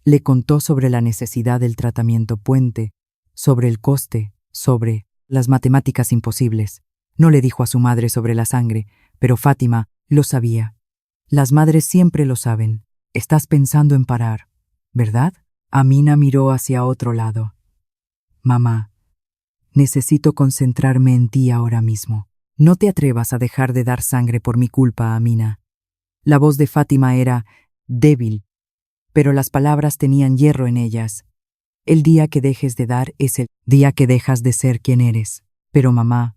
le contó sobre la necesidad del tratamiento puente, sobre el coste, sobre las matemáticas imposibles. No le dijo a su madre sobre la sangre, pero Fátima lo sabía. Las madres siempre lo saben. Estás pensando en parar, ¿verdad? Amina miró hacia otro lado. Mamá, necesito concentrarme en ti ahora mismo. No te atrevas a dejar de dar sangre por mi culpa, Amina. La voz de Fátima era débil, pero las palabras tenían hierro en ellas. El día que dejes de dar es el día que dejas de ser quien eres. Pero mamá,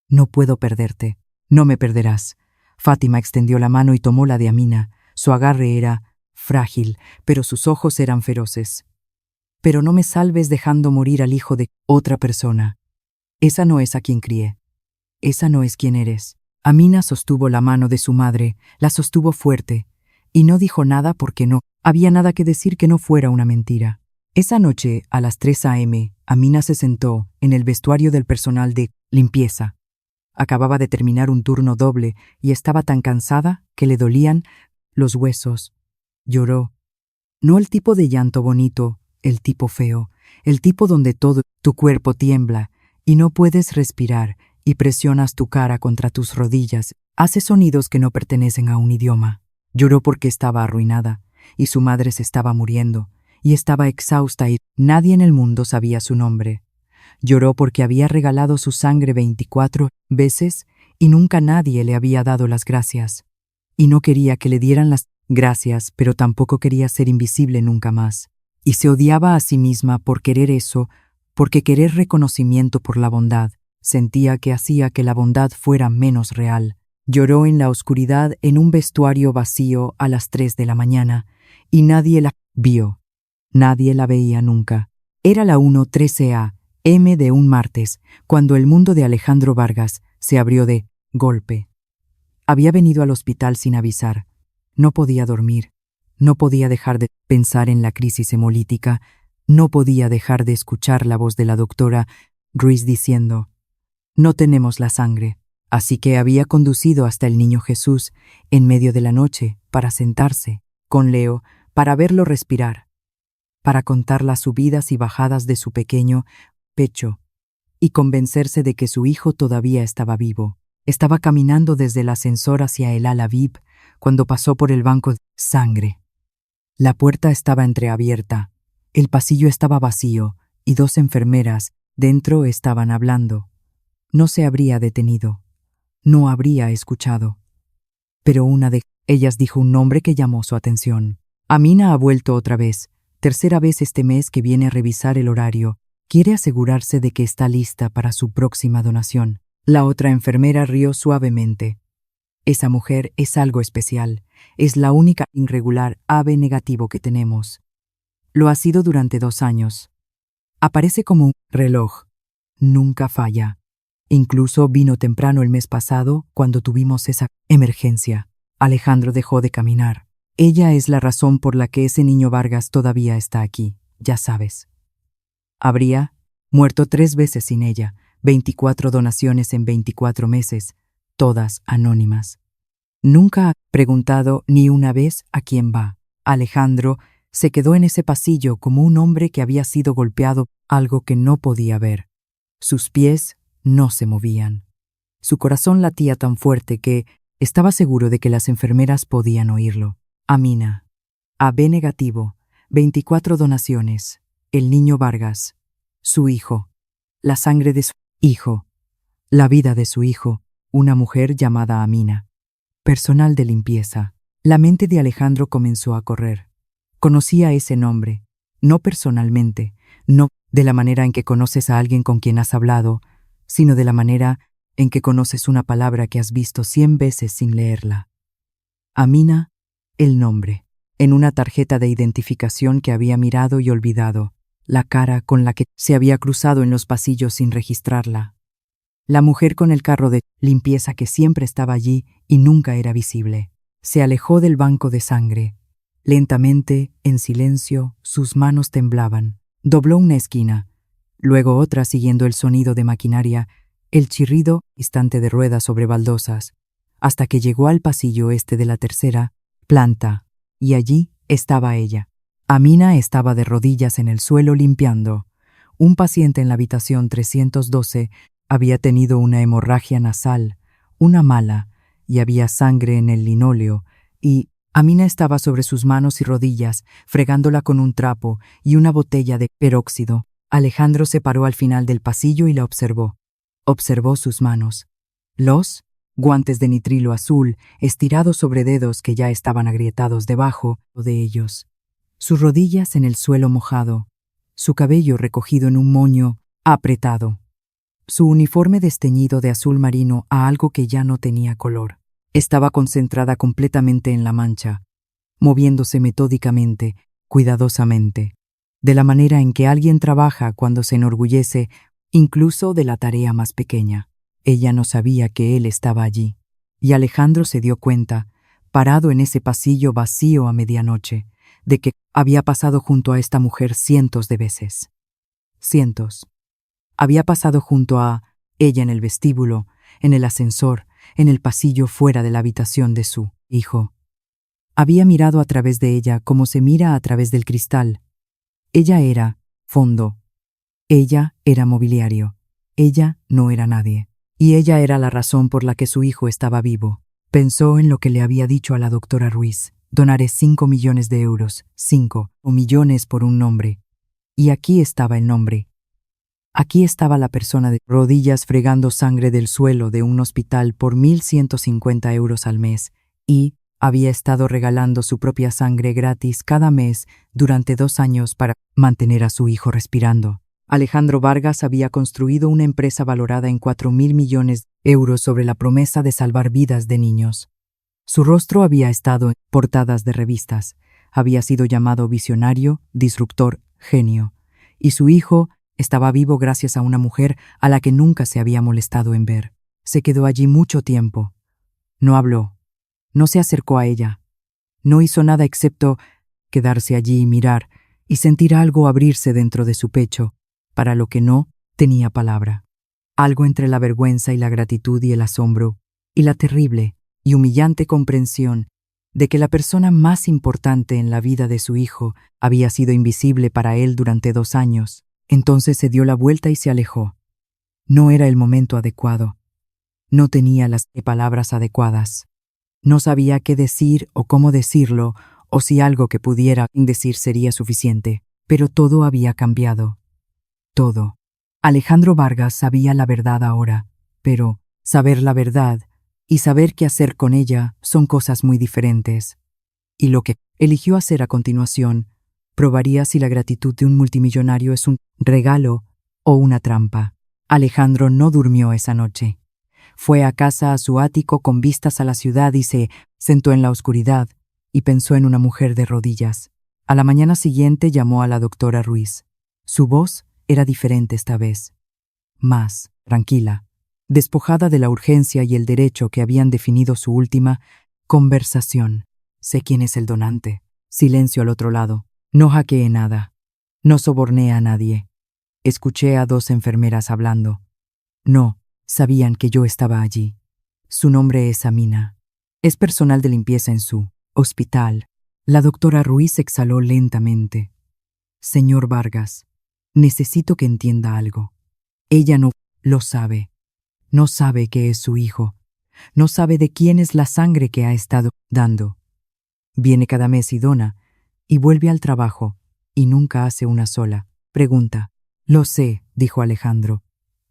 no puedo perderte. No me perderás. Fátima extendió la mano y tomó la de Amina. Su agarre era frágil, pero sus ojos eran feroces. Pero no me salves dejando morir al hijo de otra persona. Esa no es a quien crié. Esa no es quien eres. Amina sostuvo la mano de su madre, la sostuvo fuerte, y no dijo nada porque no había nada que decir que no fuera una mentira. Esa noche, a las 3 a.m., Amina se sentó en el vestuario del personal de limpieza. Acababa de terminar un turno doble y estaba tan cansada que le dolían los huesos. Lloró. No el tipo de llanto bonito, el tipo feo, el tipo donde todo tu cuerpo tiembla y no puedes respirar y presionas tu cara contra tus rodillas, hace sonidos que no pertenecen a un idioma. Lloró porque estaba arruinada y su madre se estaba muriendo y estaba exhausta y nadie en el mundo sabía su nombre. Lloró porque había regalado su sangre 24 veces y nunca nadie le había dado las gracias. Y no quería que le dieran las gracias, pero tampoco quería ser invisible nunca más. Y se odiaba a sí misma por querer eso, porque querer reconocimiento por la bondad. Sentía que hacía que la bondad fuera menos real. Lloró en la oscuridad en un vestuario vacío a las 3 de la mañana, y nadie la vio. Nadie la veía nunca. Era la 1:13 a.m. de un martes, cuando el mundo de Alejandro Vargas se abrió de golpe. Había venido al hospital sin avisar. No podía dormir. No podía dejar de pensar en la crisis hemolítica. No podía dejar de escuchar la voz de la doctora Ruiz diciendo: «No tenemos la sangre». Así que había conducido hasta el Niño Jesús en medio de la noche para sentarse con Leo para verlo respirar. para contar las subidas y bajadas de su pequeño pecho y convencerse de que su hijo todavía estaba vivo. Estaba caminando desde el ascensor hacia el ala VIP cuando pasó por el banco de sangre. La puerta estaba entreabierta, el pasillo estaba vacío y dos enfermeras dentro estaban hablando. No se habría detenido, no habría escuchado. Pero una de ellas dijo un nombre que llamó su atención. Amina ha vuelto otra vez, tercera vez este mes que viene a revisar el horario. Quiere asegurarse de que está lista para su próxima donación. La otra enfermera rió suavemente. Esa mujer es algo especial. Es la única irregular AB negativo que tenemos. Lo ha sido durante 2 años. Aparece como un reloj. Nunca falla. Incluso vino temprano el mes pasado cuando tuvimos esa emergencia. Alejandro dejó de caminar. Ella es la razón por la que ese niño Vargas todavía está aquí, ya sabes. Habría muerto 3 veces sin ella, 24 donaciones en 24 meses, todas anónimas. Nunca ha preguntado ni una vez a quién va. Alejandro se quedó en ese pasillo como un hombre que había sido golpeado, algo que no podía ver. Sus pies no se movían. Su corazón latía tan fuerte que estaba seguro de que las enfermeras podían oírlo. Amina. AB negativo, 24 donaciones. El niño Vargas. Su hijo. La sangre de su hijo. La vida de su hijo. Una mujer llamada Amina. Personal de limpieza. La mente de Alejandro comenzó a correr. Conocía ese nombre. No personalmente, no de la manera en que conoces a alguien con quien has hablado, sino de la manera en que conoces una palabra que has visto 100 veces sin leerla. Amina, el nombre, en una tarjeta de identificación que había mirado y olvidado, la cara con la que se había cruzado en los pasillos sin registrarla. La mujer con el carro de limpieza que siempre estaba allí y nunca era visible. Se alejó del banco de sangre. Lentamente, en silencio, sus manos temblaban. Dobló una esquina, luego otra siguiendo el sonido de maquinaria, el chirrido instante de ruedas sobre baldosas, hasta que llegó al pasillo este de la tercera planta, y allí estaba ella. Amina estaba de rodillas en el suelo limpiando. Un paciente en la habitación 312 había tenido una hemorragia nasal, una mala, y había sangre en el linóleo, y Amina estaba sobre sus manos y rodillas, fregándola con un trapo y una botella de peróxido. Alejandro se paró al final del pasillo y la observó. Observó sus manos. Los guantes de nitrilo azul, estirados sobre dedos que ya estaban agrietados debajo de ellos. Sus rodillas en el suelo mojado. Su cabello recogido en un moño apretado. Su uniforme desteñido de azul marino a algo que ya no tenía color. Estaba concentrada completamente en la mancha, moviéndose metódicamente, cuidadosamente, de la manera en que alguien trabaja cuando se enorgullece, incluso de la tarea más pequeña. Ella no sabía que él estaba allí, y Alejandro se dio cuenta, parado en ese pasillo vacío a medianoche, de que había pasado junto a esta mujer cientos de veces. Cientos. Había pasado junto a ella en el vestíbulo, en el ascensor, en el pasillo fuera de la habitación de su hijo. Había mirado a través de ella como se mira a través del cristal. Ella era fondo. Ella era mobiliario. Ella no era nadie. Y ella era la razón por la que su hijo estaba vivo. Pensó en lo que le había dicho a la doctora Ruiz. Donaré 5 millones de euros. 5 o millones por un nombre. Y aquí estaba el nombre. Aquí estaba la persona de rodillas fregando sangre del suelo de un hospital por 1.150 euros al mes y había estado regalando su propia sangre gratis cada mes durante 2 años para mantener a su hijo respirando. Alejandro Vargas había construido una empresa valorada en 4.000 millones de euros sobre la promesa de salvar vidas de niños. Su rostro había estado en portadas de revistas, había sido llamado visionario, disruptor, genio, y su hijo estaba vivo gracias a una mujer a la que nunca se había molestado en ver. Se quedó allí mucho tiempo. No habló. No se acercó a ella. No hizo nada excepto quedarse allí y mirar y sentir algo abrirse dentro de su pecho, para lo que no tenía palabra. Algo entre la vergüenza y la gratitud y el asombro, y la terrible y humillante comprensión de que la persona más importante en la vida de su hijo había sido invisible para él durante 2 años. Entonces se dio la vuelta y se alejó. No era el momento adecuado. No tenía las palabras adecuadas. No sabía qué decir o cómo decirlo, o si algo que pudiera decir sería suficiente. Pero todo había cambiado. Todo. Alejandro Vargas sabía la verdad ahora, pero saber la verdad y saber qué hacer con ella son cosas muy diferentes. Y lo que eligió hacer a continuación probaría si la gratitud de un multimillonario es un regalo o una trampa. Alejandro no durmió esa noche. Fue a casa a su ático con vistas a la ciudad y se sentó en la oscuridad y pensó en una mujer de rodillas. A la mañana siguiente llamó a la doctora Ruiz. Su voz era diferente esta vez. Más tranquila, despojada de la urgencia y el derecho que habían definido su última conversación. Sé quién es el donante. Silencio al otro lado. No hackeé nada. No soborné a nadie. Escuché a 2 enfermeras hablando. No, sabían que yo estaba allí. Su nombre es Amina. Es personal de limpieza en su hospital. La doctora Ruiz exhaló lentamente. Señor Vargas, necesito que entienda algo. Ella no lo sabe. No sabe que es su hijo. No sabe de quién es la sangre que ha estado dando. Viene cada mes y dona, y vuelve al trabajo, y nunca hace una sola pregunta. Lo sé, dijo Alejandro.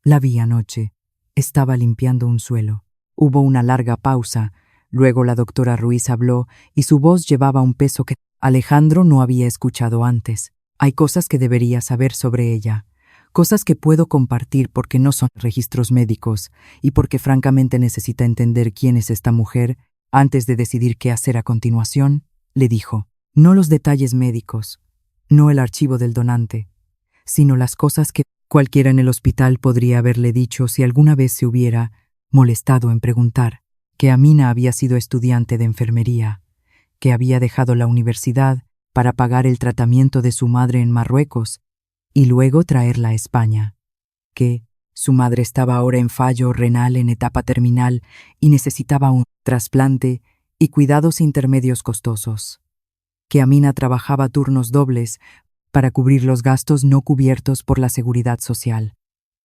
La vi anoche. Estaba limpiando un suelo. Hubo una larga pausa. Luego la doctora Ruiz habló, y su voz llevaba un peso que Alejandro no había escuchado antes. Hay cosas que debería saber sobre ella. Cosas que puedo compartir porque no son registros médicos y porque francamente necesita entender quién es esta mujer antes de decidir qué hacer a continuación, le dijo. No los detalles médicos, no el archivo del donante, sino las cosas que cualquiera en el hospital podría haberle dicho si alguna vez se hubiera molestado en preguntar. Que Amina había sido estudiante de enfermería, que había dejado la universidad para pagar el tratamiento de su madre en Marruecos y luego traerla a España, que su madre estaba ahora en fallo renal en etapa terminal y necesitaba un trasplante y cuidados intermedios costosos, que Amina trabajaba turnos dobles para cubrir los gastos no cubiertos por la seguridad social,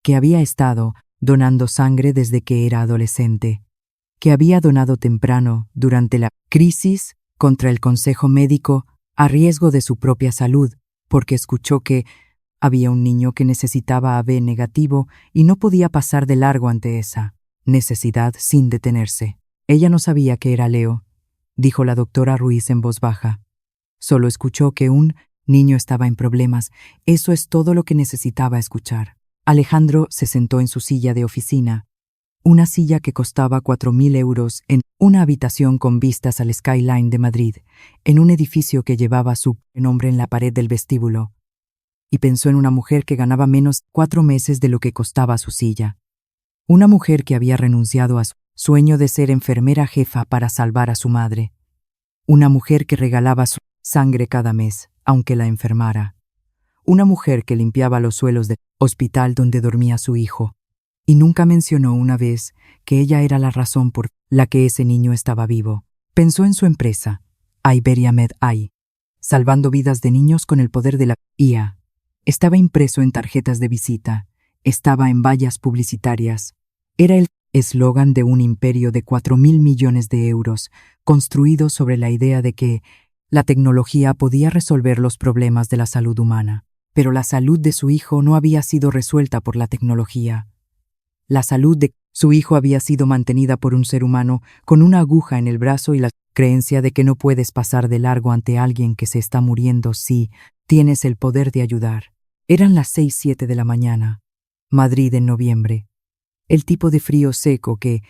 que había estado donando sangre desde que era adolescente, que había donado temprano durante la crisis contra el consejo médico a riesgo de su propia salud, porque escuchó que había un niño que necesitaba AB negativo y no podía pasar de largo ante esa necesidad sin detenerse. Ella no sabía que era Leo, dijo la doctora Ruiz en voz baja. Solo escuchó que un niño estaba en problemas. Eso es todo lo que necesitaba escuchar. Alejandro se sentó en su silla de oficina, una silla que costaba 4.000 euros en una habitación con vistas al skyline de Madrid, en un edificio que llevaba su nombre en la pared del vestíbulo, y pensó en una mujer que ganaba menos 4 meses de lo que costaba su silla. Una mujer que había renunciado a su sueño de ser enfermera jefa para salvar a su madre. Una mujer que regalaba su sangre cada mes, aunque la enfermara. Una mujer que limpiaba los suelos del hospital donde dormía su hijo. Y nunca mencionó una vez que ella era la razón por la que ese niño estaba vivo. Pensó en su empresa, Iberia Med AI, salvando vidas de niños con el poder de la IA. Estaba impreso en tarjetas de visita, estaba en vallas publicitarias. Era el eslogan de un imperio de 4.000 millones de euros, construido sobre la idea de que la tecnología podía resolver los problemas de la salud humana. Pero la salud de su hijo no había sido resuelta por la tecnología. La salud de su hijo había sido mantenida por un ser humano con una aguja en el brazo y la creencia de que no puedes pasar de largo ante alguien que se está muriendo si tienes el poder de ayudar. Eran las 6:07 de la mañana. Madrid en noviembre. El tipo de frío seco que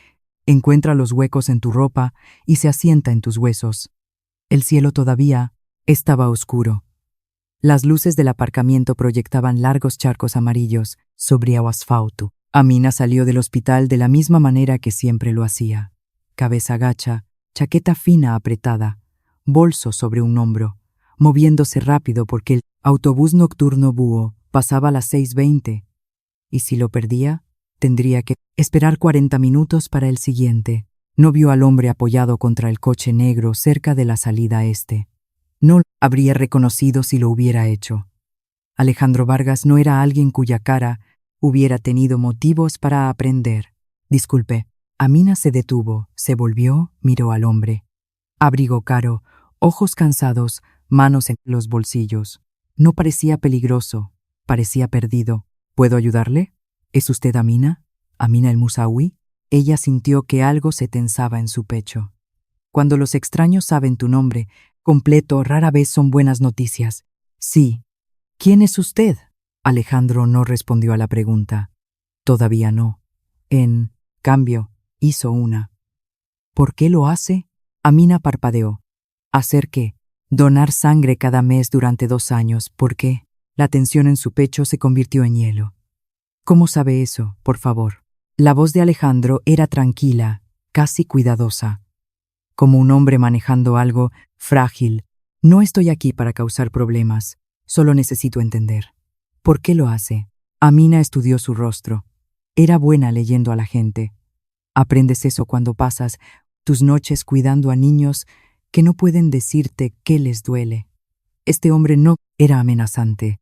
encuentra los huecos en tu ropa y se asienta en tus huesos. El cielo todavía estaba oscuro. Las luces del aparcamiento proyectaban largos charcos amarillos sobre el asfalto. Amina salió del hospital de la misma manera que siempre lo hacía. Cabeza gacha, chaqueta fina apretada, bolso sobre un hombro, moviéndose rápido porque el autobús nocturno búho pasaba a las 6:20, y si lo perdía, tendría que esperar 40 minutos para el siguiente. No vio al hombre apoyado contra el coche negro cerca de la salida este. No lo habría reconocido si lo hubiera hecho. Alejandro Vargas no era alguien cuya cara hubiera tenido motivos para aprender. Disculpe. Amina se detuvo, se volvió, miró al hombre. Abrigo caro, ojos cansados, manos en los bolsillos. No parecía peligroso, parecía perdido. ¿Puedo ayudarle? ¿Es usted Amina? ¿Amina el Musawi? Ella sintió que algo se tensaba en su pecho. Cuando los extraños saben tu nombre completo, rara vez son buenas noticias. Sí. ¿Quién es usted? Alejandro no respondió a la pregunta. Todavía no. En cambio, hizo una. ¿Por qué lo hace? Amina parpadeó. ¿Hacer qué? Donar sangre cada mes durante 2 años. ¿Por qué? La tensión en su pecho se convirtió en hielo. ¿Cómo sabe eso, por favor? La voz de Alejandro era tranquila, casi cuidadosa. Como un hombre manejando algo frágil. No estoy aquí para causar problemas. Solo necesito entender. ¿Por qué lo hace? Amina estudió su rostro. Era buena leyendo a la gente. Aprendes eso cuando pasas tus noches cuidando a niños que no pueden decirte qué les duele. Este hombre no era amenazante.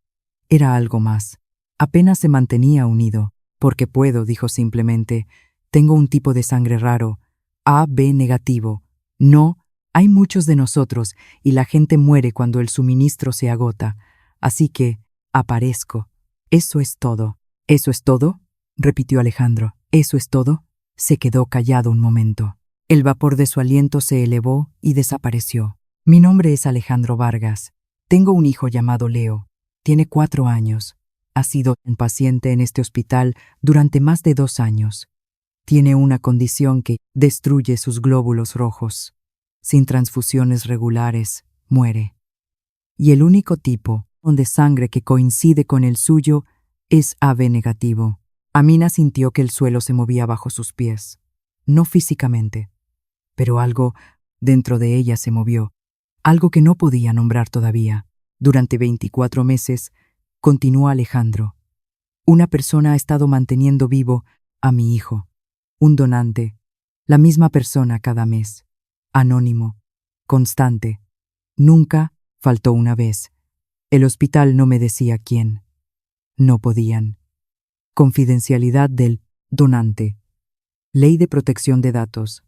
Era algo más. Apenas se mantenía unido. Porque puedo, dijo simplemente. Tengo un tipo de sangre raro. AB negativo. No, hay muchos de nosotros y la gente muere cuando el suministro se agota. Así que aparezco. Eso es todo. ¿Eso es todo? Repitió Alejandro. ¿Eso es todo? Se quedó callado un momento. El vapor de su aliento se elevó y desapareció. Mi nombre es Alejandro Vargas. Tengo un hijo llamado Leo. Tiene 4 años. Ha sido un paciente en este hospital durante más de 2 años. Tiene una condición que destruye sus glóbulos rojos. Sin transfusiones regulares, muere. Y el único tipo de sangre que coincide con el suyo es AB negativo. Amina sintió que el suelo se movía bajo sus pies. No físicamente, pero algo dentro de ella se movió. Algo que no podía nombrar todavía. Durante 24 meses, continuó Alejandro. Una persona ha estado manteniendo vivo a mi hijo. Un donante. La misma persona cada mes. Anónimo. Constante. Nunca faltó una vez. El hospital no me decía quién. No podían. Confidencialidad del donante. Ley de protección de datos.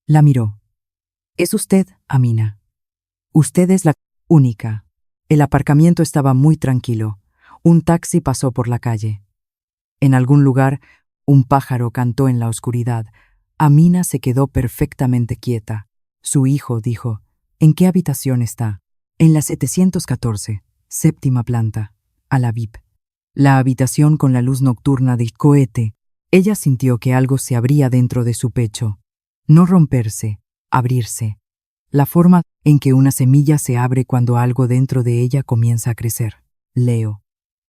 La miró. Es usted, Amina. Usted es la única. El aparcamiento estaba muy tranquilo. Un taxi pasó por la calle. En algún lugar, un pájaro cantó en la oscuridad. Amina se quedó perfectamente quieta. Su hijo dijo, ¿en qué habitación está? En la 714, séptima planta, a la VIP. La habitación con la luz nocturna de cohete. Ella sintió que algo se abría dentro de su pecho. No romperse, abrirse. La forma en que una semilla se abre cuando algo dentro de ella comienza a crecer. Leo.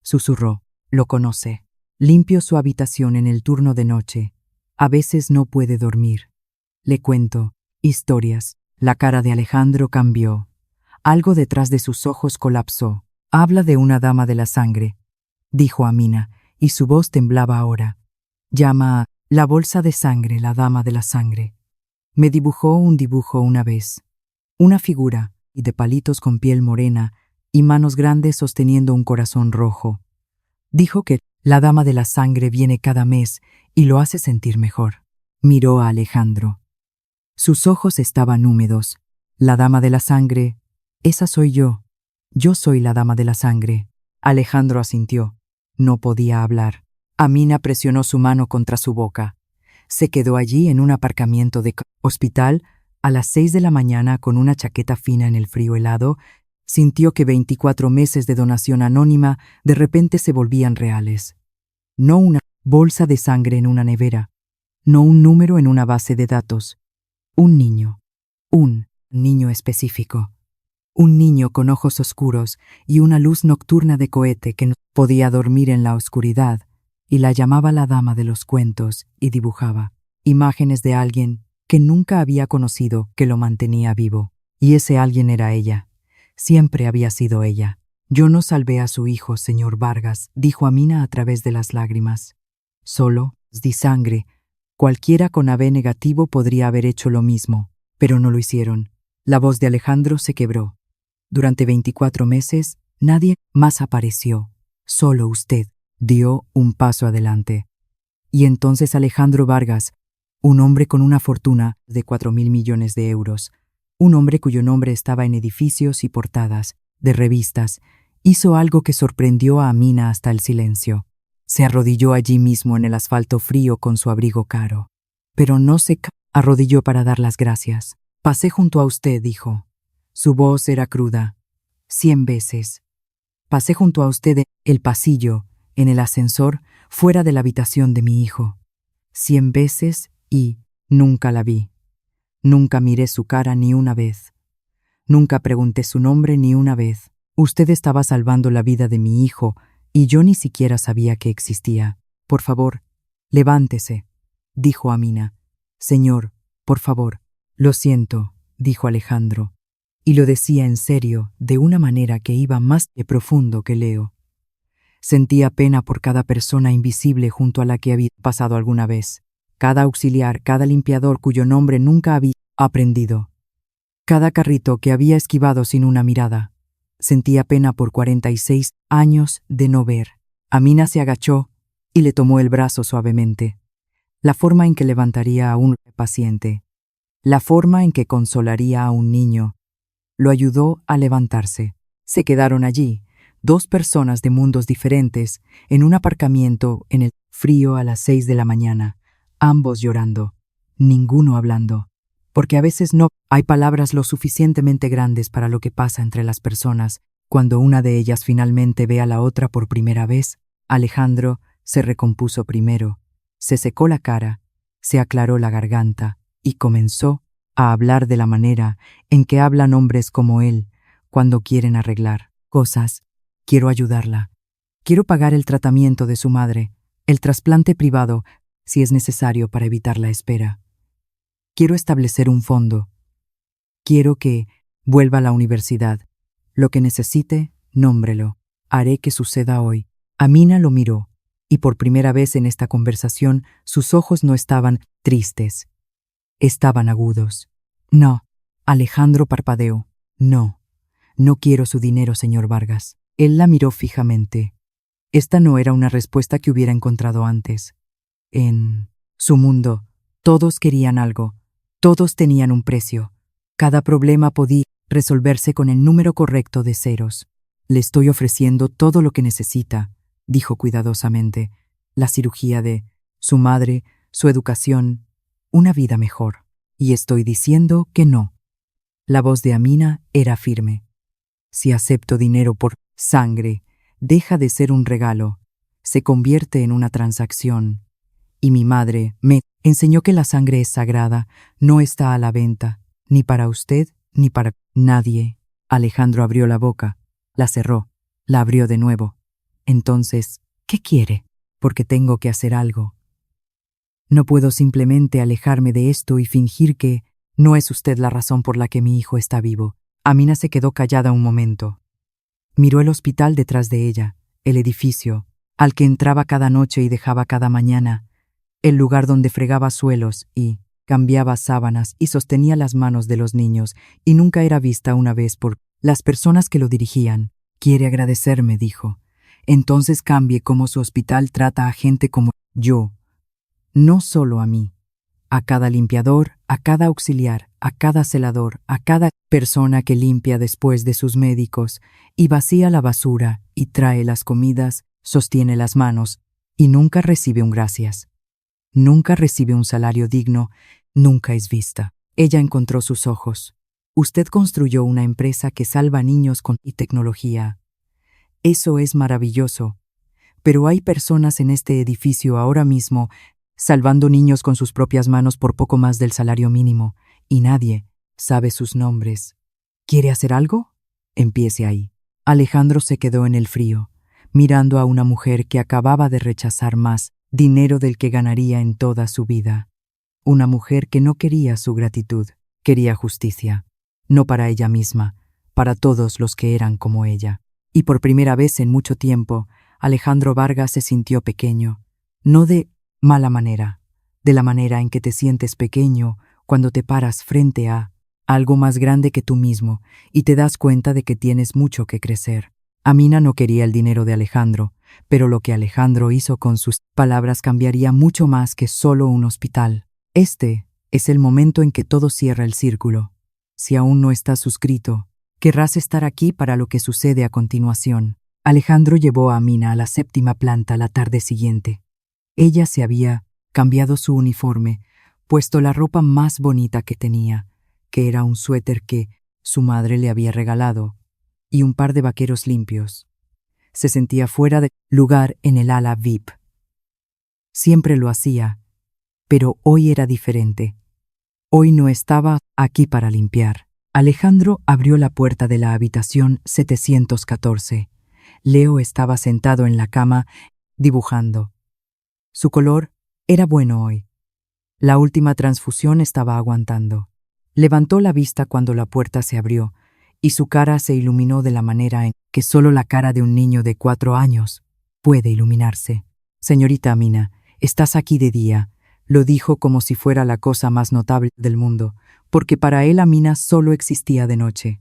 Susurró. Lo conoce. Limpio su habitación en el turno de noche. A veces no puede dormir. Le cuento historias. La cara de Alejandro cambió. Algo detrás de sus ojos colapsó. Habla de una dama de la sangre, dijo Amina, y su voz temblaba ahora. Llama a la bolsa de sangre la dama de la sangre. Me dibujó un dibujo una vez. Una figura, y de palitos con piel morena, y manos grandes sosteniendo un corazón rojo. Dijo que la dama de la sangre viene cada mes y lo hace sentir mejor. Miró a Alejandro. Sus ojos estaban húmedos. La dama de la sangre, esa soy yo. Yo soy la dama de la sangre. Alejandro asintió. No podía hablar. Amina presionó su mano contra su boca. Se quedó allí en un aparcamiento de hospital a las 6 de la mañana con una chaqueta fina en el frío helado. Sintió que 24 meses de donación anónima de repente se volvían reales. No una bolsa de sangre en una nevera. No un número en una base de datos. Un niño. Un niño específico. Un niño con ojos oscuros y una luz nocturna de cohete que no podía dormir en la oscuridad, y la llamaba la dama de los cuentos y dibujaba imágenes de alguien que nunca había conocido que lo mantenía vivo. Y ese alguien era ella. Siempre había sido ella. Yo no salvé a su hijo, señor Vargas, dijo Amina a través de las lágrimas. Solo di sangre Cualquiera con AB negativo podría haber hecho lo mismo, pero no lo hicieron. La voz de Alejandro se quebró. Durante 24 meses, nadie más apareció. Solo usted dio un paso adelante. Y entonces Alejandro Vargas, un hombre con una fortuna de 4.000 millones de euros, un hombre cuyo nombre estaba en edificios y portadas de revistas, hizo algo que sorprendió a Amina hasta el silencio. Se arrodilló allí mismo en el asfalto frío con su abrigo caro. Pero no se arrodilló para dar las gracias. Pasé junto a usted, dijo. Su voz era cruda. 100 veces. Pasé junto a usted en el pasillo, en el ascensor, fuera de la habitación de mi hijo. 100 veces y nunca la vi. Nunca miré su cara ni una vez. Nunca pregunté su nombre ni una vez. Usted estaba salvando la vida de mi hijo y yo ni siquiera sabía que existía. Por favor, levántese, dijo Amina. Señor, por favor. Lo siento, dijo Alejandro. Y lo decía en serio, de una manera que iba más de profundo que Leo. Sentía pena por cada persona invisible junto a la que había pasado alguna vez, cada auxiliar, cada limpiador cuyo nombre nunca había aprendido, cada carrito que había esquivado sin una mirada. Sentía pena por 46 años de no ver. Amina se agachó y le tomó el brazo suavemente. La forma en que levantaría a un paciente, la forma en que consolaría a un niño, lo ayudó a levantarse. Se quedaron allí, 2 personas de mundos diferentes, en un aparcamiento en el frío a las 6 de la mañana, ambos llorando, ninguno hablando, porque a veces no hay palabras lo suficientemente grandes para lo que pasa entre las personas. Cuando una de ellas finalmente ve a la otra por primera vez, Alejandro se recompuso primero, se secó la cara, se aclaró la garganta y comenzó a hablar de la manera en que hablan hombres como él cuando quieren arreglar cosas. Quiero ayudarla. Quiero pagar el tratamiento de su madre, el trasplante privado, si es necesario para evitar la espera. Quiero establecer un fondo. Quiero que vuelva a la universidad. Lo que necesite, nómbrelo. Haré que suceda hoy. Amina lo miró, y por primera vez en esta conversación sus ojos no estaban tristes. Estaban agudos. No, Alejandro parpadeó. No, no quiero su dinero, señor Vargas. Él la miró fijamente. Esta no era una respuesta que hubiera encontrado antes. En su mundo, todos querían algo. Todos tenían un precio. Cada problema podía resolverse con el número correcto de ceros. Le estoy ofreciendo todo lo que necesita, dijo cuidadosamente. La cirugía de su madre, su educación, una vida mejor. Y estoy diciendo que no. La voz de Amina era firme. Si acepto dinero por sangre, deja de ser un regalo, se convierte en una transacción. Y mi madre me enseñó que la sangre es sagrada, no está a la venta, ni para usted ni para nadie. Alejandro abrió la boca, la cerró, la abrió de nuevo. Entonces, ¿qué quiere? Porque tengo que hacer algo. No puedo simplemente alejarme de esto y fingir que no es usted la razón por la que mi hijo está vivo. Amina se quedó callada un momento. Miró el hospital detrás de ella, el edificio, al que entraba cada noche y dejaba cada mañana, el lugar donde fregaba suelos y cambiaba sábanas y sostenía las manos de los niños, y nunca era vista una vez por las personas que lo dirigían. Quiere agradecerme, dijo. Entonces cambie cómo su hospital trata a gente como yo. No solo a mí. A cada limpiador, a cada auxiliar, a cada celador, a cada persona que limpia después de sus médicos y vacía la basura y trae las comidas, sostiene las manos y nunca recibe un gracias. Nunca recibe un salario digno, nunca es vista. Ella encontró sus ojos. Usted construyó una empresa que salva niños con tecnología. Eso es maravilloso. Pero hay personas en este edificio ahora mismo salvando niños con sus propias manos por poco más del salario mínimo, y nadie sabe sus nombres. ¿Quiere hacer algo? Empiece ahí. Alejandro se quedó en el frío, mirando a una mujer que acababa de rechazar más dinero del que ganaría en toda su vida. Una mujer que no quería su gratitud, quería justicia. No para ella misma, para todos los que eran como ella. Y por primera vez en mucho tiempo, Alejandro Vargas se sintió pequeño, no de mala manera, de la manera en que te sientes pequeño cuando te paras frente a algo más grande que tú mismo y te das cuenta de que tienes mucho que crecer. Amina no quería el dinero de Alejandro, pero lo que Alejandro hizo con sus palabras cambiaría mucho más que solo un hospital. Este es el momento en que todo cierra el círculo. Si aún no estás suscrito, querrás estar aquí para lo que sucede a continuación. Alejandro llevó a Amina a la 7ª planta la tarde siguiente. Ella se había cambiado su uniforme, puesto la ropa más bonita que tenía, que era un suéter que su madre le había regalado, y un par de vaqueros limpios. Se sentía fuera de lugar en el ala VIP. Siempre lo hacía, pero hoy era diferente. Hoy no estaba aquí para limpiar. Alejandro abrió la puerta de la habitación 714. Leo estaba sentado en la cama, dibujando. Su color era bueno hoy. La última transfusión estaba aguantando. Levantó la vista cuando la puerta se abrió, y su cara se iluminó de la manera en que solo la cara de un niño de 4 años puede iluminarse. Señorita Amina, estás aquí de día, lo dijo como si fuera la cosa más notable del mundo, porque para él Amina solo existía de noche.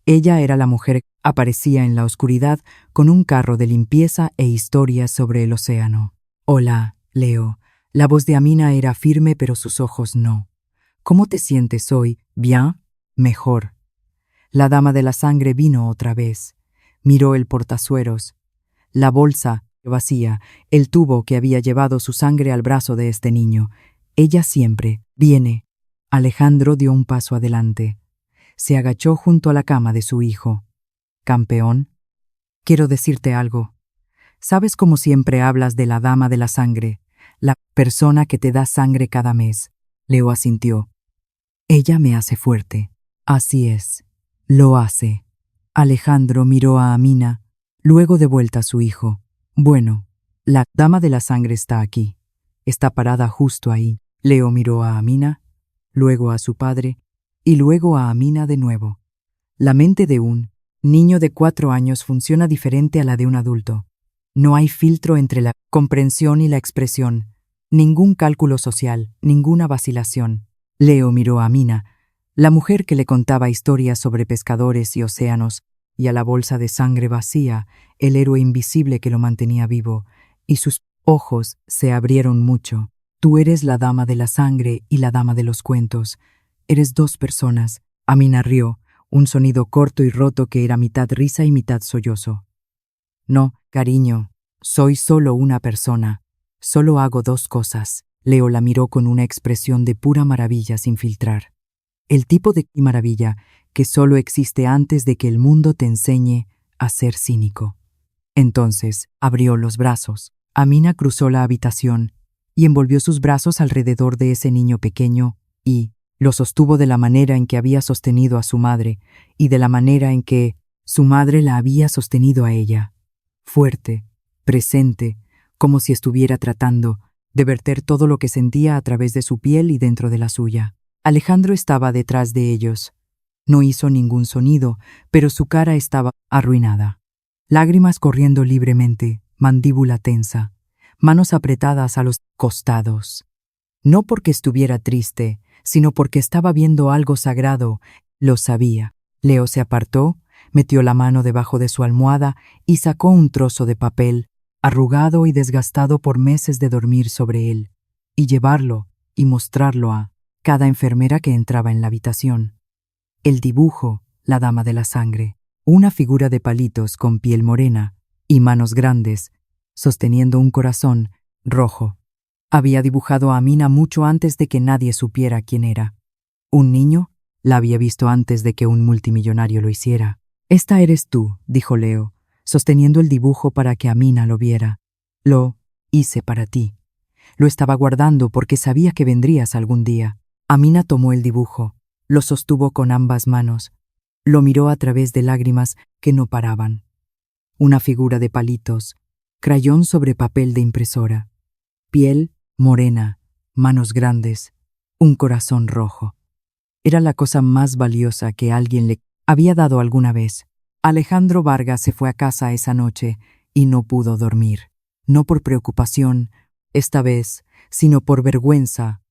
Ella era la mujer que aparecía en la oscuridad con un carro de limpieza e historias sobre el océano. Hola, Leo. La voz de Amina era firme, pero sus ojos no. ¿Cómo te sientes hoy? ¿Bien? Mejor. La dama de la sangre vino otra vez. Miró el portazueros, la bolsa vacía, el tubo que había llevado su sangre al brazo de este niño. Ella siempre viene. Alejandro dio un paso adelante. Se agachó junto a la cama de su hijo. Campeón, quiero decirte algo. ¿Sabes cómo siempre hablas de la dama de la sangre, la persona que te da sangre cada mes? Leo asintió. Ella me hace fuerte. Así es. Lo hace. Alejandro miró a Amina, luego de vuelta a su hijo. Bueno, la dama de la sangre está aquí. Está parada justo ahí. Leo miró a Amina, luego a su padre, y luego a Amina de nuevo. La mente de un niño de 4 años funciona diferente a la de un adulto. No hay filtro entre la comprensión y la expresión, ningún cálculo social, ninguna vacilación. Leo miró a Amina, la mujer que le contaba historias sobre pescadores y océanos, y a la bolsa de sangre vacía, el héroe invisible que lo mantenía vivo, y sus ojos se abrieron mucho. Tú eres la dama de la sangre y la dama de los cuentos. Eres 2 personas. Amina rió, un sonido corto y roto que era mitad risa y mitad sollozo. No, cariño, soy solo una persona. Solo hago 2 cosas. Leo la miró con una expresión de pura maravilla sin filtrar. El tipo de maravilla que solo existe antes de que el mundo te enseñe a ser cínico. Entonces abrió los brazos. Amina cruzó la habitación y envolvió sus brazos alrededor de ese niño pequeño y lo sostuvo de la manera en que había sostenido a su madre y de la manera en que su madre la había sostenido a ella. Fuerte, presente, como si estuviera tratando de verter todo lo que sentía a través de su piel y dentro de la suya. Alejandro estaba detrás de ellos. No hizo ningún sonido, pero su cara estaba arruinada. Lágrimas corriendo libremente, mandíbula tensa, manos apretadas a los costados. No porque estuviera triste, sino porque estaba viendo algo sagrado. Lo sabía. Leo se apartó, metió la mano debajo de su almohada y sacó un trozo de papel, arrugado y desgastado por meses de dormir sobre él, y llevarlo y mostrarlo a cada enfermera que entraba en la habitación. El dibujo, la dama de la sangre, una figura de palitos con piel morena y manos grandes, sosteniendo un corazón rojo. Había dibujado a Amina mucho antes de que nadie supiera quién era. Un niño la había visto antes de que un multimillonario lo hiciera. Esta eres tú, dijo Leo, sosteniendo el dibujo para que Amina lo viera. Lo hice para ti. Lo estaba guardando porque sabía que vendrías algún día. Amina tomó el dibujo, lo sostuvo con ambas manos, lo miró a través de lágrimas que no paraban. Una figura de palitos, crayón sobre papel de impresora, piel morena, manos grandes, un corazón rojo. Era la cosa más valiosa que alguien le había dado alguna vez. Alejandro Vargas se fue a casa esa noche y no pudo dormir. No por preocupación, esta vez, sino por vergüenza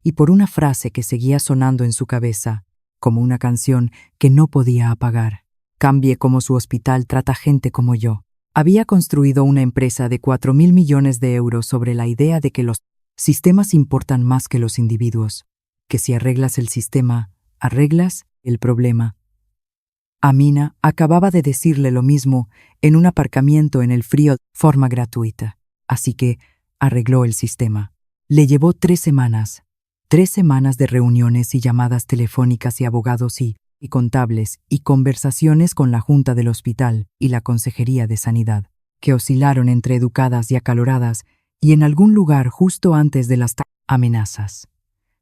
y por una frase que seguía sonando en su cabeza, como una canción que no podía apagar. Cambie cómo su hospital trata gente como yo. Había construido una empresa de 4.000 millones de euros sobre la idea de que los sistemas importan más que los individuos, que si arreglas el sistema, arreglas el problema. Amina acababa de decirle lo mismo en un aparcamiento en el frío, forma gratuita. Así que arregló el sistema. Le llevó 3 semanas. 3 semanas de reuniones y llamadas telefónicas y abogados y contables y conversaciones con la Junta del Hospital y la Consejería de Sanidad, que oscilaron entre educadas y acaloradas y en algún lugar justo antes de las amenazas.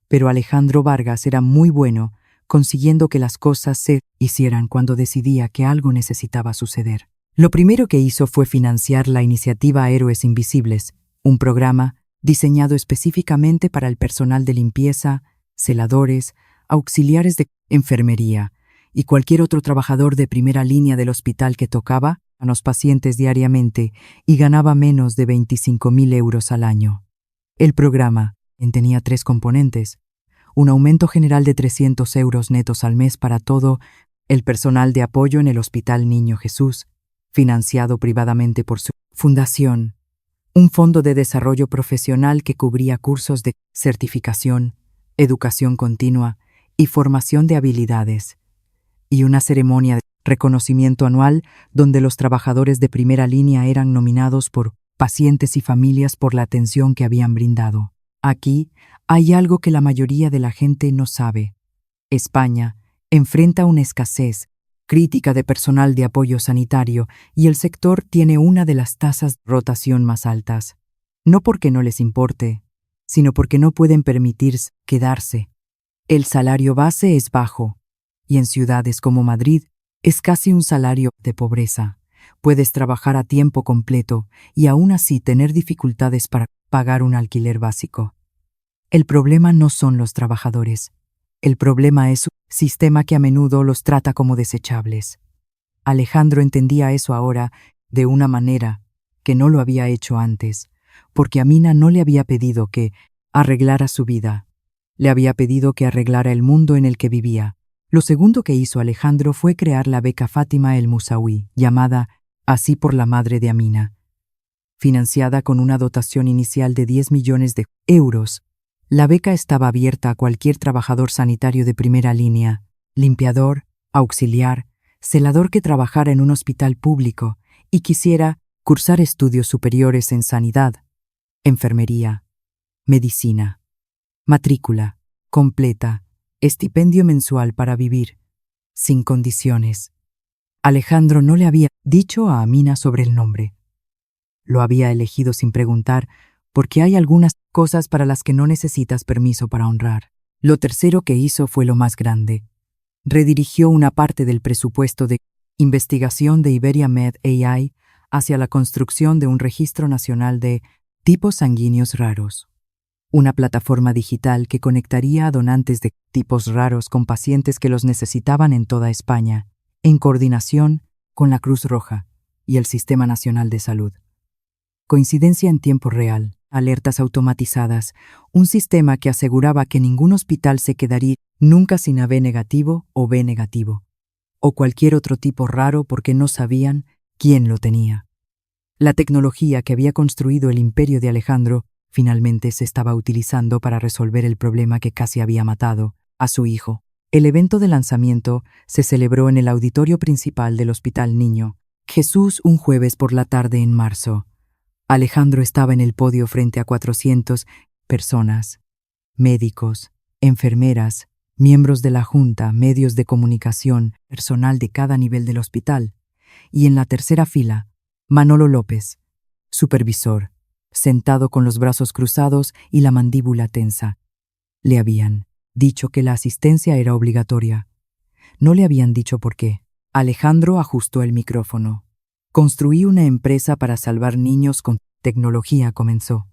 Pero Alejandro Vargas era muy bueno consiguiendo que las cosas se hicieran cuando decidía que algo necesitaba suceder. Lo primero que hizo fue financiar la iniciativa Héroes Invisibles, un programa diseñado específicamente para el personal de limpieza, celadores, auxiliares de enfermería y cualquier otro trabajador de primera línea del hospital que tocaba a los pacientes diariamente y ganaba menos de 25.000 euros al año. El programa tenía 3 componentes: un aumento general de 300 euros netos al mes para todo el personal de apoyo en el Hospital Niño Jesús, financiado privadamente por su fundación, un fondo de desarrollo profesional que cubría cursos de certificación, educación continua y formación de habilidades, y una ceremonia de reconocimiento anual donde los trabajadores de primera línea eran nominados por pacientes y familias por la atención que habían brindado. Aquí hay algo que la mayoría de la gente no sabe. España enfrenta una escasez crítica de personal de apoyo sanitario y el sector tiene una de las tasas de rotación más altas. No porque no les importe, sino porque no pueden permitirse quedarse. El salario base es bajo, y en ciudades como Madrid es casi un salario de pobreza. Puedes trabajar a tiempo completo y aún así tener dificultades para pagar un alquiler básico. El problema no son los trabajadores. El problema es un sistema que a menudo los trata como desechables. Alejandro entendía eso ahora de una manera que no lo había hecho antes, porque Amina no le había pedido que arreglara su vida. Le había pedido que arreglara el mundo en el que vivía. Lo segundo que hizo Alejandro fue crear la beca Fátima El Musawi, llamada así por la madre de Amina, financiada con una dotación inicial de 10 millones de euros. La beca estaba abierta a cualquier trabajador sanitario de primera línea, limpiador, auxiliar, celador que trabajara en un hospital público y quisiera cursar estudios superiores en sanidad, enfermería, medicina. Matrícula completa, estipendio mensual para vivir, sin condiciones. Alejandro no le había dicho a Amina sobre el nombre. Lo había elegido sin preguntar, porque hay algunas cosas para las que no necesitas permiso para honrar. Lo tercero que hizo fue lo más grande. Redirigió una parte del presupuesto de investigación de Iberia Med AI hacia la construcción de un registro nacional de tipos sanguíneos raros. Una plataforma digital que conectaría a donantes de tipos raros con pacientes que los necesitaban en toda España, en coordinación con la Cruz Roja y el Sistema Nacional de Salud. Coincidencia en tiempo real, alertas automatizadas, un sistema que aseguraba que ningún hospital se quedaría nunca sin AB negativo o B negativo, o cualquier otro tipo raro porque no sabían quién lo tenía. La tecnología que había construido el imperio de Alejandro finalmente se estaba utilizando para resolver el problema que casi había matado a su hijo. El evento de lanzamiento se celebró en el auditorio principal del Hospital Niño Jesús un jueves por la tarde en marzo. Alejandro estaba en el podio frente a 400 personas, médicos, enfermeras, miembros de la Junta, medios de comunicación, personal de cada nivel del hospital, y en la tercera fila, Manolo López, supervisor, sentado con los brazos cruzados y la mandíbula tensa. Le habían dicho que la asistencia era obligatoria. No le habían dicho por qué. Alejandro ajustó el micrófono. Construí una empresa para salvar niños con tecnología, comenzó.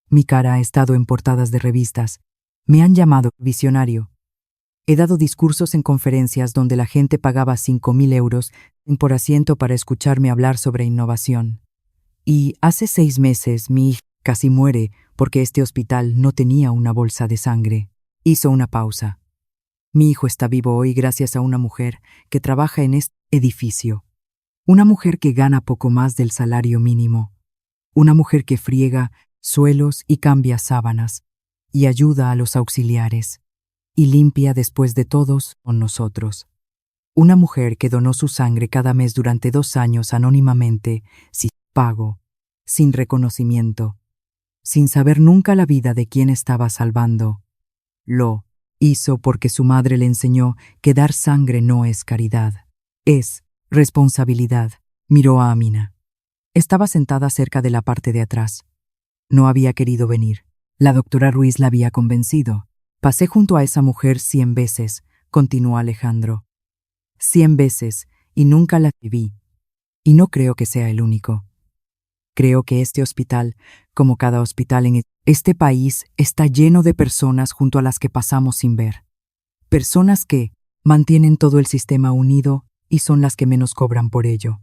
Mi cara ha estado en portadas de revistas. Me han llamado visionario. He dado discursos en conferencias donde la gente pagaba 5.000 euros por asiento para escucharme hablar sobre innovación. Y hace 6 meses mi hija Casi muere porque este hospital no tenía una bolsa de sangre. Hizo una pausa. Mi hijo está vivo hoy gracias a una mujer que trabaja en este edificio. Una mujer que gana poco más del salario mínimo. Una mujer que friega suelos y cambia sábanas, y ayuda a los auxiliares, y limpia después de todos con nosotros. Una mujer que donó su sangre cada mes durante 2 años anónimamente, sin pago, sin reconocimiento, sin saber nunca la vida de quien estaba salvando. Lo hizo porque su madre le enseñó que dar sangre no es caridad, es responsabilidad. Miró a Amina. Estaba sentada cerca de la parte de atrás. No había querido venir. La doctora Ruiz la había convencido. Pasé junto a esa mujer 100 veces, continuó Alejandro. 100 veces, y nunca la vi. Y no creo que sea el único. Creo que este hospital, como cada hospital en este país, está lleno de personas junto a las que pasamos sin ver. Personas que mantienen todo el sistema unido y son las que menos cobran por ello.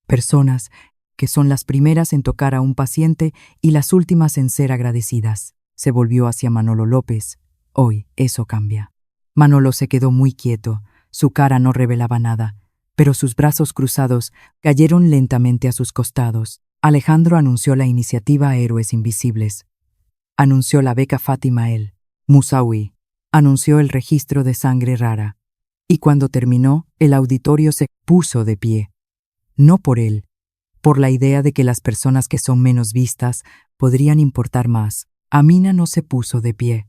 Personas que son las primeras en tocar a un paciente y las últimas en ser agradecidas. Se volvió hacia Manolo López. Hoy eso cambia. Manolo se quedó muy quieto. Su cara no revelaba nada, pero sus brazos cruzados cayeron lentamente a sus costados. Alejandro anunció la iniciativa Héroes Invisibles. Anunció la beca Fátima El Musawi. Anunció el registro de sangre rara. Y cuando terminó, el auditorio se puso de pie. No por él, por la idea de que las personas que son menos vistas podrían importar más. Amina no se puso de pie.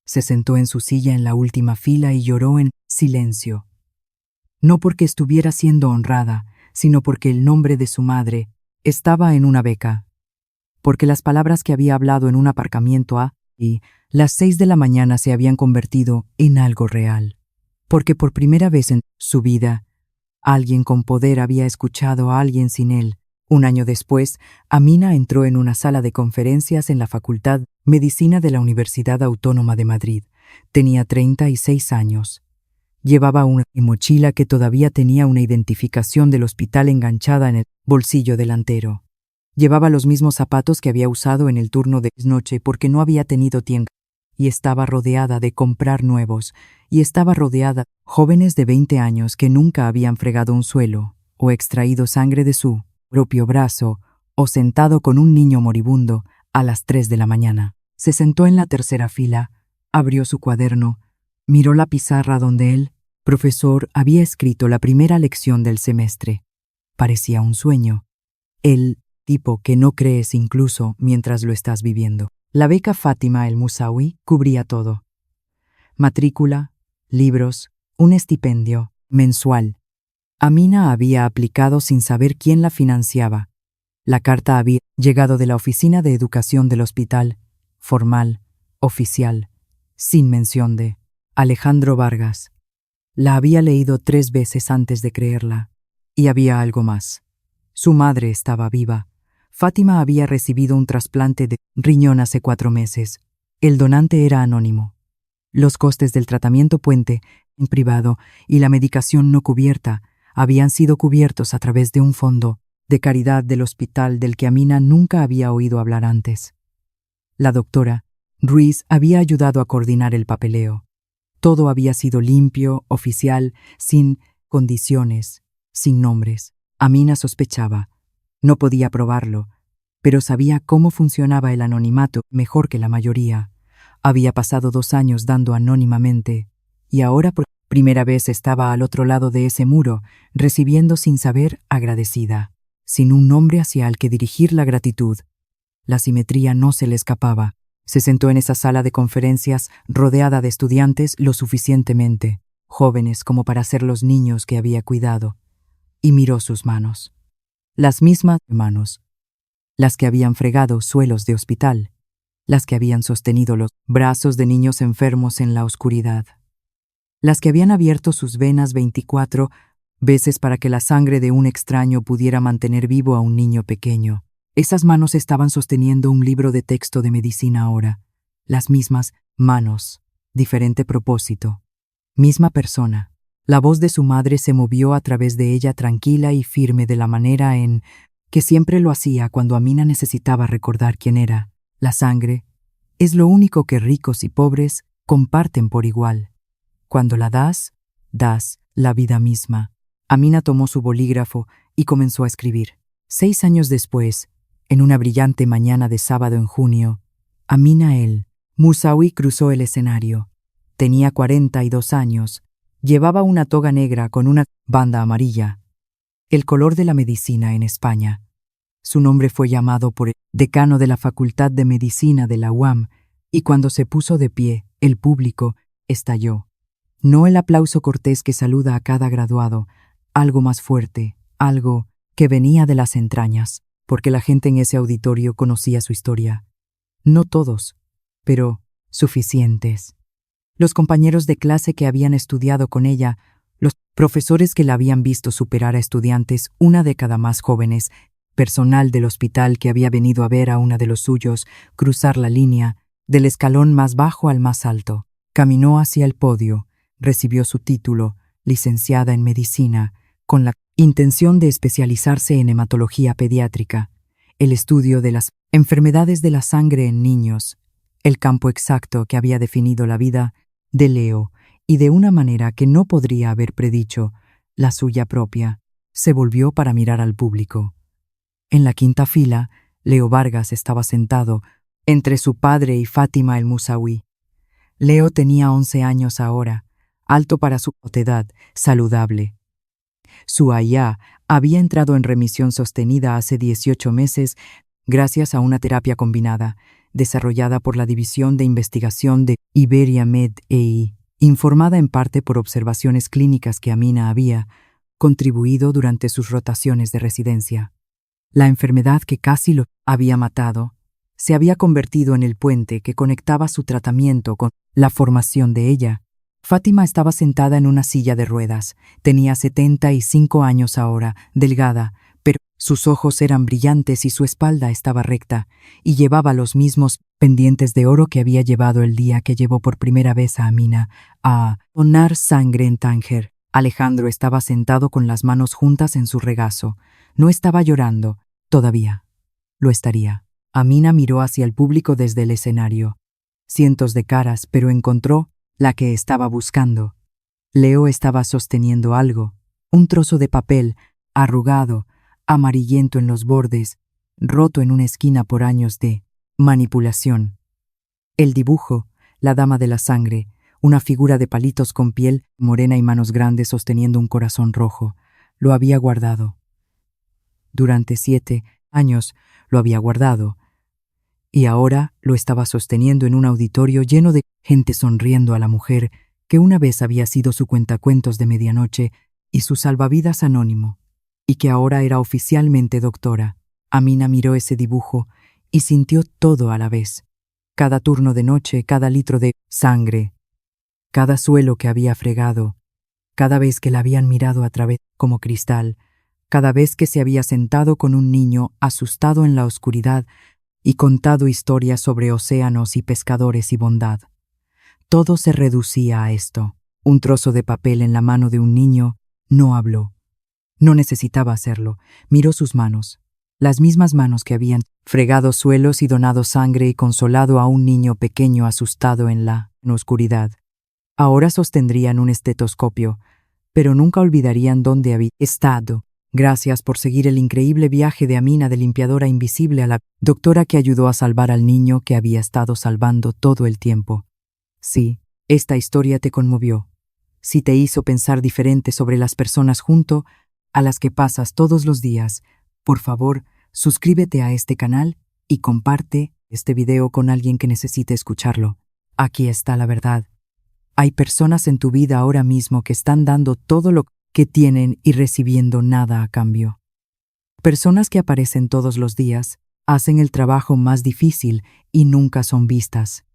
Se sentó en su silla en la última fila y lloró en silencio. No porque estuviera siendo honrada, sino porque el nombre de su madre estaba en una beca. Porque las palabras que había hablado en un aparcamiento y las 6 de la mañana se habían convertido en algo real. Porque por primera vez en su vida, alguien con poder había escuchado a alguien sin él. 1 año después, Amina entró en una sala de conferencias en la Facultad de Medicina de la Universidad Autónoma de Madrid. Tenía 36 años. Llevaba una mochila que todavía tenía una identificación del hospital enganchada en el bolsillo delantero. Llevaba los mismos zapatos que había usado en el turno de noche porque no había tenido tiempo. Y estaba rodeada de comprar nuevos. Y estaba rodeada de jóvenes de 20 años que nunca habían fregado un suelo, o extraído sangre de su propio brazo, o sentado con un niño moribundo a las 3 de la mañana. Se sentó en la tercera fila, abrió su cuaderno, miró la pizarra donde el profesor había escrito la primera lección del semestre. Parecía un sueño. El tipo que no crees incluso mientras lo estás viviendo. La beca Fátima El Musawi cubría todo. Matrícula, libros, un estipendio mensual. Amina había aplicado sin saber quién la financiaba. La carta había llegado de la oficina de educación del hospital, formal, oficial, sin mención de Alejandro Vargas. La había leído 3 veces antes de creerla. Y había algo más. Su madre estaba viva. Fátima había recibido un trasplante de riñón hace 4 meses. El donante era anónimo. Los costes del tratamiento puente, en privado, y la medicación no cubierta habían sido cubiertos a través de un fondo de caridad del hospital del que Amina nunca había oído hablar antes. La doctora Ruiz había ayudado a coordinar el papeleo. Todo había sido limpio, oficial, sin condiciones, sin nombres. Amina sospechaba. No podía probarlo, pero sabía cómo funcionaba el anonimato mejor que la mayoría. Había pasado 2 años dando anónimamente, y ahora por primera vez estaba al otro lado de ese muro, recibiendo sin saber, agradecida, sin un nombre hacia el que dirigir la gratitud. La simetría no se le escapaba. Se sentó en esa sala de conferencias rodeada de estudiantes lo suficientemente jóvenes como para ser los niños que había cuidado, y miró sus manos. Las mismas manos, las que habían fregado suelos de hospital, las que habían sostenido los brazos de niños enfermos en la oscuridad, las que habían abierto sus venas 24 veces para que la sangre de un extraño pudiera mantener vivo a un niño pequeño. Esas manos estaban sosteniendo un libro de texto de medicina ahora. Las mismas manos, diferente propósito, misma persona. La voz de su madre se movió a través de ella tranquila y firme de la manera en que siempre lo hacía cuando Amina necesitaba recordar quién era. La sangre es lo único que ricos y pobres comparten por igual. Cuando la das, das la vida misma. Amina tomó su bolígrafo y comenzó a escribir. 6 años después, en una brillante mañana de sábado en junio, Amina el Musawi cruzó el escenario. Tenía 42 años. Llevaba una toga negra con una banda amarilla, el color de la medicina en España. Su nombre fue llamado por el decano de la Facultad de Medicina de la UAM, y cuando se puso de pie, el público estalló. No el aplauso cortés que saluda a cada graduado, algo más fuerte, algo que venía de las entrañas, porque la gente en ese auditorio conocía su historia. No todos, pero suficientes. Los compañeros de clase que habían estudiado con ella, los profesores que la habían visto superar a estudiantes una década más jóvenes, personal del hospital que había venido a ver a una de los suyos cruzar la línea, del escalón más bajo al más alto. Caminó hacia el podio, recibió su título, licenciada en medicina, con la intención de especializarse en hematología pediátrica, el estudio de las enfermedades de la sangre en niños, el campo exacto que había definido la vida de Leo, y de una manera que no podría haber predicho, la suya propia. Se volvió para mirar al público. En la quinta fila, Leo Vargas estaba sentado entre su padre y Fátima el Musawi. Leo tenía 11 años ahora, alto para su edad, saludable. Su ayá había entrado en remisión sostenida hace 18 meses gracias a una terapia combinada, desarrollada por la División de Investigación de Iberia Med-EI, informada en parte por observaciones clínicas que Amina había contribuido durante sus rotaciones de residencia. La enfermedad que casi lo había matado se había convertido en el puente que conectaba su tratamiento con la formación de ella. Fátima estaba sentada en una silla de ruedas. Tenía 75 años ahora, delgada, pero sus ojos eran brillantes y su espalda estaba recta, y llevaba los mismos pendientes de oro que había llevado el día que llevó por primera vez a Amina a donar sangre en Tánger. Alejandro estaba sentado con las manos juntas en su regazo. No estaba llorando, todavía. Lo estaría. Amina miró hacia el público desde el escenario. Cientos de caras, pero encontró la que estaba buscando. Leo estaba sosteniendo algo, un trozo de papel, arrugado, amarillento en los bordes, roto en una esquina por años de manipulación. El dibujo, la dama de la sangre, una figura de palitos con piel morena y manos grandes sosteniendo un corazón rojo, lo había guardado. Durante 7 años lo había guardado, y ahora lo estaba sosteniendo en un auditorio lleno de gente sonriendo a la mujer que una vez había sido su cuentacuentos de medianoche y su salvavidas anónimo, y que ahora era oficialmente doctora. Amina miró ese dibujo y sintió todo a la vez. Cada turno de noche, cada litro de sangre, cada suelo que había fregado, cada vez que la habían mirado a través como cristal, cada vez que se había sentado con un niño asustado en la oscuridad y contado historias sobre océanos y pescadores y bondad. Todo se reducía a esto. Un trozo de papel en la mano de un niño no habló. No necesitaba hacerlo. Miró sus manos, las mismas manos que habían fregado suelos y donado sangre y consolado a un niño pequeño asustado en la oscuridad. Ahora sostendrían un estetoscopio, pero nunca olvidarían dónde había estado. Gracias por seguir el increíble viaje de Amina de limpiadora invisible a la doctora que ayudó a salvar al niño que había estado salvando todo el tiempo. Sí, esta historia te conmovió. Si te hizo pensar diferente sobre las personas junto a las que pasas todos los días, por favor, suscríbete a este canal y comparte este video con alguien que necesite escucharlo. Aquí está la verdad. Hay personas en tu vida ahora mismo que están dando todo lo que tienen y recibiendo nada a cambio. Personas que aparecen todos los días, hacen el trabajo más difícil y nunca son vistas.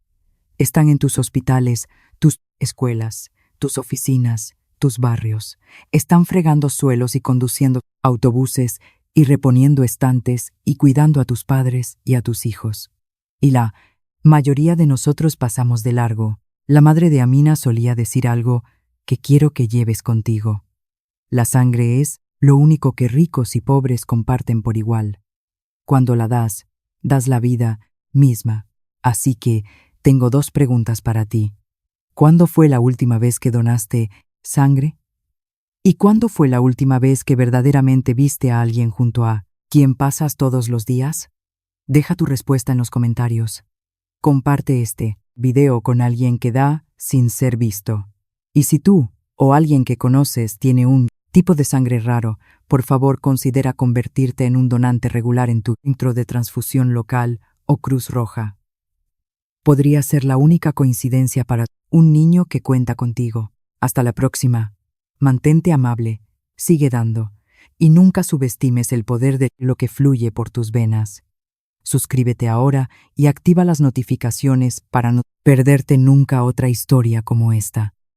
Están en tus hospitales, tus escuelas, tus oficinas, tus barrios. Están fregando suelos y conduciendo autobuses y reponiendo estantes y cuidando a tus padres y a tus hijos. Y la mayoría de nosotros pasamos de largo. La madre de Amina solía decir algo que quiero que lleves contigo. La sangre es lo único que ricos y pobres comparten por igual. Cuando la das, das la vida misma. Así que tengo 2 preguntas para ti. ¿Cuándo fue la última vez que donaste sangre? ¿Y cuándo fue la última vez que verdaderamente viste a alguien junto a quien pasas todos los días? Deja tu respuesta en los comentarios. Comparte este video con alguien que da sin ser visto. Y si tú o alguien que conoces tiene un tipo de sangre raro, por favor considera convertirte en un donante regular en tu centro de transfusión local o Cruz Roja. Podría ser la única coincidencia para un niño que cuenta contigo. Hasta la próxima. Mantente amable, sigue dando, y nunca subestimes el poder de lo que fluye por tus venas. Suscríbete ahora y activa las notificaciones para no perderte nunca otra historia como esta.